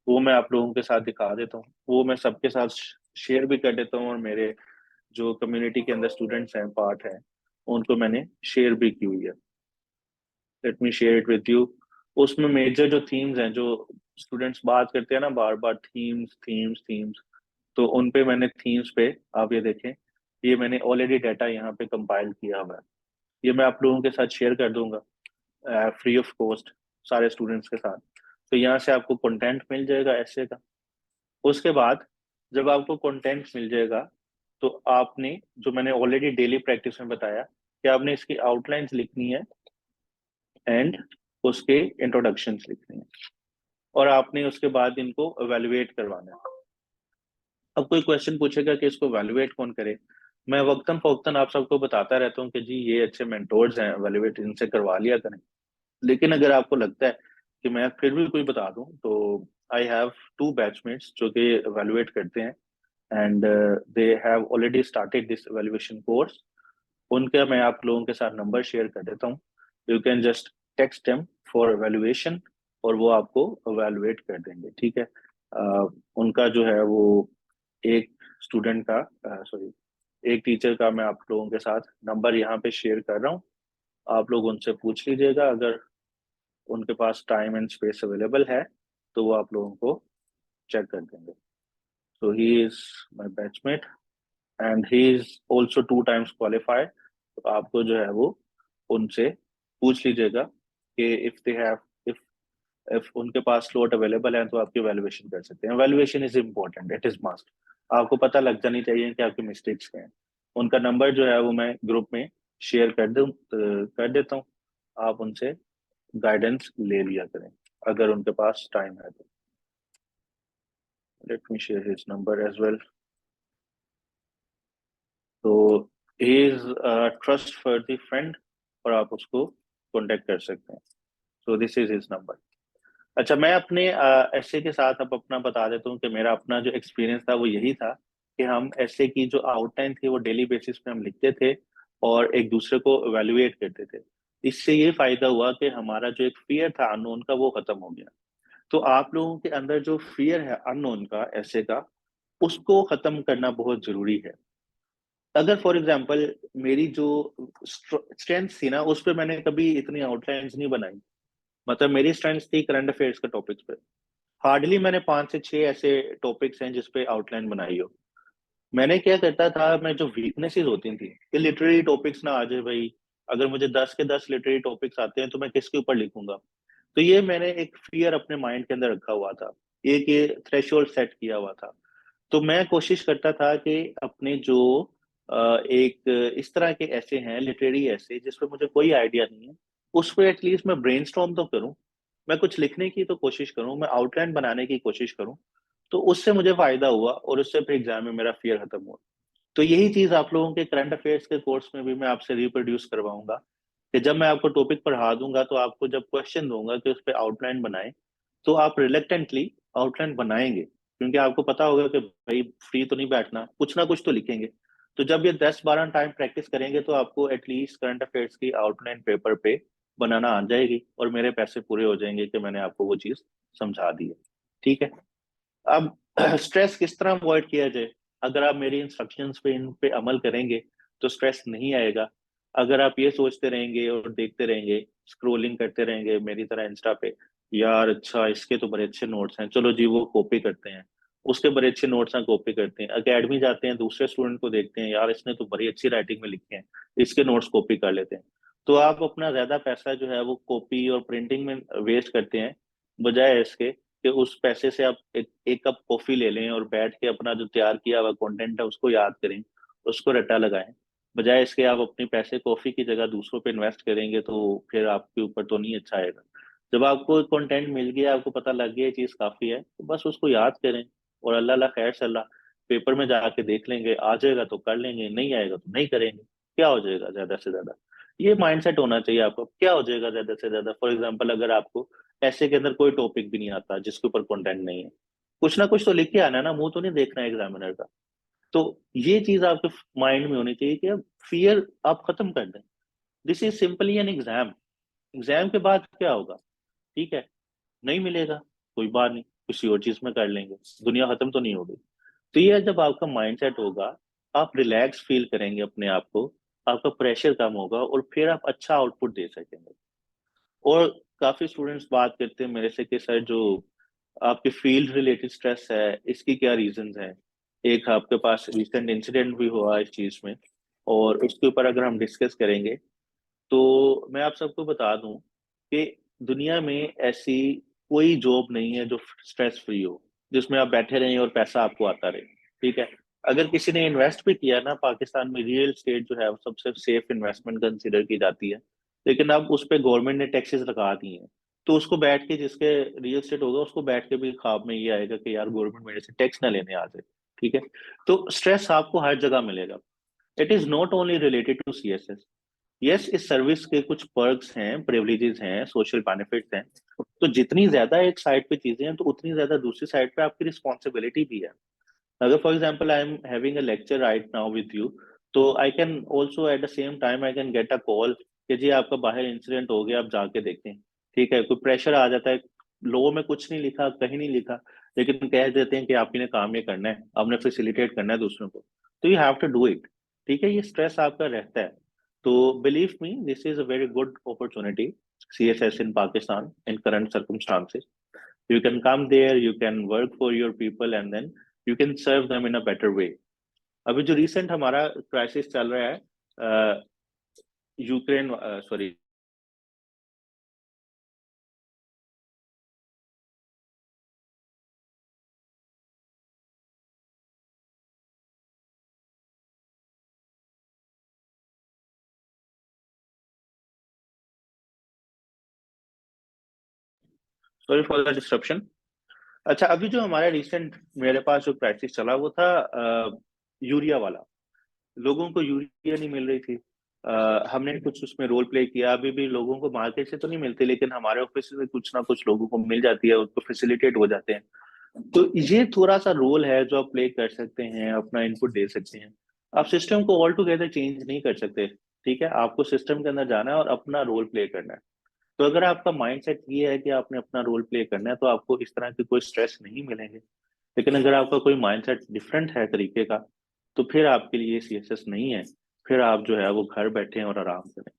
Speaker 1: वो मैं आप लोगों के साथ दिखा देता हूँ, वो मैं सबके साथ शेयर भी कर देता हूँ, और मेरे जो कम्युनिटी के अंदर स्टूडेंट्स हैं, पार्ट हैं, उनको मैंने शेयर भी की हुई है। Late me share it with you. उसमें मेजर जो थीम्स हैं, जो स्टूडेंट्स बात करते हैं ना बार बार, थीम्स थीम्स थीम्स, तो उन पे मैंने थीम्स पे, आप ये देखें, ये मैंने ऑलरेडी डाटा यहाँ पे कंपाइल किया हुआ है। ये मैं आप लोगों के साथ शेयर कर दूंगा फ्री ऑफ कॉस्ट, सारे स्टूडेंट्स के साथ। तो यहाँ से आपको कंटेंट मिल जाएगा ऐसे का। उसके बाद जब आपको कंटेंट मिल जाएगा, तो आपने, जो मैंने ऑलरेडी डेली प्रैक्टिस में बताया, कि आपने इसकी आउटलाइंस लिखनी है एंड उसके इंट्रोडक्शंस लिखने हैं, और आपने उसके बाद इनको एवेलुएट करवाना है। अब कोई क्वेश्चन पूछेगा कि इसको एवेलुएट कौन करे, मैं वक्तन फवक्तन आप सबको बताता रहता हूँ कि जी ये अच्छे मेंटोर्स हैं, एवेलुएट इनसे करवा लिया करें। लेकिन अगर आपको लगता है कि मैं फिर भी कोई बता दूं, तो आई हैव 2 बैचमेट्स जो कि एवेलुएट करते हैं, and they have already started this evaluation course. उनका मैं आप लोगों के साथ नंबर शेयर कर देता हूँ, you can just text them for evaluation, और वो आपको एवेलुएट कर देंगे, ठीक है। उनका जो है वो एक स्टूडेंट का, सॉरी, एक टीचर का मैं आप लोगों के साथ नंबर यहाँ पे शेयर कर रहा हूँ। आप लोग उनसे पूछ लीजिएगा, अगर उनके पास टाइम एंड स्पेस अवेलेबल है तो वो आप लोगों को चेक कर देंगे। So he is my batchmate, and he is also 2 times qualified. तो आपको जो है वो उनसे पूछ लीजिएगा कि if they have, if if उनके पास स्लॉट अवेलेबल है तो आपकी वैल्यूएशन कर सकते हैं। Valuation is important, it is must. आपको पता लग जानी चाहिए कि आपकी मिस्टेक्स क्या हैं। उनका नंबर जो है वो मैं ग्रुप में शेयर कर देता हूँ। आप उनसे गाइडेंस ले लिया करें अगर उनके पास टाइम है तो। Let me share his number as well. तो he is trustworthy friend, और आप उसको कांटेक्ट कर सकते हैं। So this is his number. अच्छा, मैं अपने ऐसे के साथ अब अपना बता देता हूँ कि मेरा अपना जो एक्सपीरियंस था वो यही था, कि हम ऐसे की जो आउटलाइन थी वो डेली बेसिस पे हम लिखते थे, और एक दूसरे को एवेलुएट करते थे। इससे ये फायदा हुआ कि हमारा जो एक फियर था अननोन का वो खत्म हो गया। तो आप लोगों के अंदर जो फियर है अननोन का, ऐसे का, उसको खत्म करना बहुत जरूरी है। अगर फॉर एग्जांपल मेरी जो स्ट्रेंथ थी ना, उस पर मैंने कभी इतनी आउटलाइंस नहीं बनाई, मतलब मेरी स्ट्रेंथ थी करंट अफेयर्स के टॉपिक्स पे, हार्डली मैंने 5 से 6 ऐसे टॉपिक्स हैं जिस पे आउटलाइन बनाई हो। मैंने क्या करता था, मैं जो वीकनेसेस होती थी कि लिटरेरी टॉपिक्स ना आ जाए भाई, अगर मुझे 10 के 10 लिटरेरी टॉपिक्स आते हैं तो मैं किसके ऊपर लिखूंगा। तो ये मैंने एक फियर अपने माइंड के अंदर रखा हुआ था, एक ये थ्रेशोल्ड सेट किया हुआ था। तो मैं कोशिश करता था कि अपने जो एक इस तरह के ऐसे हैं लिटरेरी ऐसे जिस पे मुझे कोई आइडिया नहीं है, उस पर एटलीस्ट मैं ब्रेनस्टॉर्म तो करूं, मैं कुछ लिखने की तो कोशिश करूं, मैं आउटलाइन बनाने की कोशिश करूं। तो उससे मुझे फायदा हुआ और उससे फिर एग्जाम में मेरा फियर खत्म हुआ। तो यही चीज आप लोगों के करंट अफेयर्स के कोर्स में भी मैं आपसे रिप्रोड्यूस करवाऊंगा कि जब मैं आपको टॉपिक पढ़ा दूंगा तो आपको जब क्वेश्चन दूंगा कि उस पर आउटलाइन बनाए, तो आप रिलेक्टेंटली आउटलाइन बनाएंगे, क्योंकि आपको पता होगा कि भाई फ्री तो नहीं बैठना, कुछ ना कुछ तो लिखेंगे। तो जब ये 10-12 टाइम प्रैक्टिस करेंगे तो आपको एटलीस्ट करंट अफेयर्स की आउटलाइन पेपर पे बनाना आ जाएगी और मेरे पैसे पूरे हो जाएंगे कि मैंने आपको वो चीज समझा दी है। ठीक है। अब स्ट्रेस किस तरह अवॉइड किया जाए? अगर आप मेरी इंस्ट्रक्शंस पे इन पे अमल करेंगे तो स्ट्रेस नहीं आएगा। अगर आप ये सोचते रहेंगे और देखते रहेंगे, स्क्रोलिंग करते रहेंगे मेरी तरह इंस्टा पे, यार अच्छा इसके तो बड़े अच्छे नोट्स हैं, चलो जी वो कॉपी करते हैं, उसके बड़े अच्छे नोट्स हैं कॉपी करते हैं, एकेडमी जाते हैं दूसरे स्टूडेंट को देखते हैं, यार इसने तो बड़ी अच्छी राइटिंग में लिखे हैं, इसके नोट्स कॉपी कर लेते हैं, तो आप अपना ज्यादा पैसा जो है वो कॉपी और प्रिंटिंग में वेस्ट करते हैं, बजाय इसके कि उस पैसे से आप एक कप कॉफी ले लें और बैठ के अपना जो तैयार किया हुआ कंटेंट है उसको याद करें, उसको रट्टा लगाएं। बजाय इसके आप अपने पैसे कॉफी की जगह दूसरों पे इन्वेस्ट करेंगे तो फिर आपके ऊपर तो नहीं अच्छा आएगा। जब आपको कंटेंट मिल गया, आपको पता लग गया ये चीज काफी है, तो बस उसको याद करें और अल्लाह ला खैर सल्ला पेपर में जाके देख लेंगे, आ जाएगा तो कर लेंगे, नहीं आएगा तो नहीं करेंगे, क्या हो जाएगा ज्यादा से ज्यादा। ये माइंडसेट होना चाहिए आपको, क्या हो जाएगा ज्यादा से ज्यादा। फॉर एग्जाम्पल अगर आपको ऐसे के अंदर कोई टॉपिक भी नहीं आता जिसके ऊपर कंटेंट नहीं है, कुछ ना कुछ तो लिख के आना है ना, मुंह तो नहीं देखना है एग्जामिनर का। तो ये चीज आपके माइंड में होनी चाहिए कि अब फियर आप खत्म कर दें। This is simply an exam. Exam के बाद क्या होगा? ठीक है, नहीं मिलेगा, कोई बात नहीं, किसी और चीज में कर लेंगे, दुनिया खत्म तो नहीं होगी। तो ये जब आपका माइंड सेट होगा, आप रिलैक्स फील करेंगे अपने आप को, आपका प्रेशर कम होगा और फिर आप अच्छा आउटपुट दे सकेंगे। और काफी स्टूडेंट्स बात करते हैं मेरे से कि सर जो आपके फील्ड रिलेटेड स्ट्रेस है इसकी क्या रीजंस हैं। एक आपके पास रिसेंट इंसिडेंट भी हुआ इस चीज में, और उसके ऊपर अगर हम डिस्कस करेंगे तो मैं आप सबको बता दूं कि दुनिया में ऐसी कोई जॉब नहीं है जो स्ट्रेस फ्री हो, जिसमें आप बैठे रहें और पैसा आपको आता रहे। ठीक है। अगर किसी ने इन्वेस्ट भी किया ना, पाकिस्तान में रियल एस्टेट जो है वो सबसे सेफ इन्वेस्टमेंट कंसिडर की जाती है, लेकिन अब उस पर गवर्नमेंट ने टैक्सेस लगा दिए हैं। तो उसको बैठ के, जिसके रियल एस्टेट होगा उसको बैठ के भी ख्वाब में ये आएगा कि यार गवर्नमेंट मेरे से टैक्स ना लेने आ जाए। ठीक है। तो स्ट्रेस आपको हर जगह मिलेगा। It is not only related to CSS. Yes, इस सर्विस के कुछ पर्क्स हैं, प्रिविलेजेस हैं, सोशल बेनिफिट्स हैं। तो जितनी ज्यादा एक साइड पे चीजें हैं तो उतनी ज्यादा दूसरी साइड पे आपकी रिस्पॉन्सिबिलिटी भी है। अगर for example I am having a lecture right now with you, तो I can also at the same time I can get a call कि जी आपका बाहर इंसिडेंट हो गया, आप जाके देखें। ठीक है, कोई प्रेशर आ जाता है, लो में कुछ नहीं लिखा, कहीं नहीं लिखा, लेकिन कह देते हैं कि आपने ने काम ये करना है, आपने फैसिलिटेट करना है दूसरों को, तो you have to do it. ठीक है, ये स्ट्रेस आपका रहता है। तो believe me, this is a very good opportunity, CSS in Pakistan in current circumstances. You can come there, you can work for your people, and then you can serve them in a better way. अभी जो recent हमारा crisis चल रहा है, Ukraine, sorry, sorry for the disruption. अच्छा, अभी जो हमारा रिसेंट मेरे पास जो क्राइसिस चला वो था यूरिया वाला। लोगों को यूरिया नहीं मिल रही थी। हमने कुछ उसमें रोल प्ले किया, अभी भी लोगों को मार्केट से तो नहीं मिलती, लेकिन हमारे ऑफिस से कुछ ना कुछ लोगों को मिल जाती है, उसको फैसिलिटेट हो जाते हैं। तो ये थोड़ा सा रोल है जो आप प्ले कर सकते हैं, अपना इनपुट दे सकते हैं। आप सिस्टम को ऑल टुगेदर चेंज नहीं कर सकते। ठीक है, आपको सिस्टम के अंदर जाना है और अपना रोल प्ले करना है। तो अगर आपका माइंडसेट ये है कि आपने अपना रोल प्ले करना है तो आपको इस तरह की कोई स्ट्रेस नहीं मिलेंगे। लेकिन अगर आपका कोई माइंडसेट डिफरेंट है तरीके का, तो फिर आपके लिए CSS नहीं है, फिर आप जो है वो घर बैठे और आराम करें।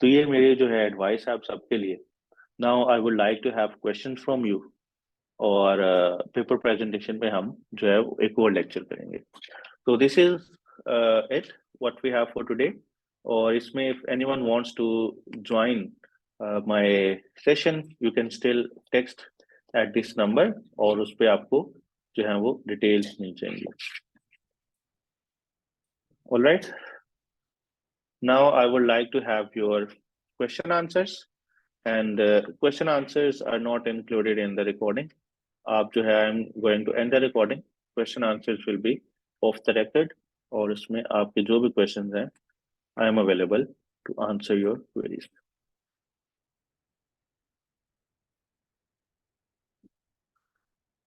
Speaker 1: तो ये मेरी जो है एडवाइस है आप सबके लिए। Now I would like to have question from you, और पेपर प्रेजेंटेशन पे हम जो है वो एक और लेक्चर करेंगे। तो this is it what we have for today. और इसमें if anyone wants to join my session, you can still text at this number, और उस पे आपको जो है वो डिटेल्स मिल जाएंगी। All right, now I would like to have your question answers, and question answers are not included in the recording. आप जो है, I am going to end the recording, question answers will be off the record, और उसमें आपके जो भी questions हैं, I am available to answer your queries.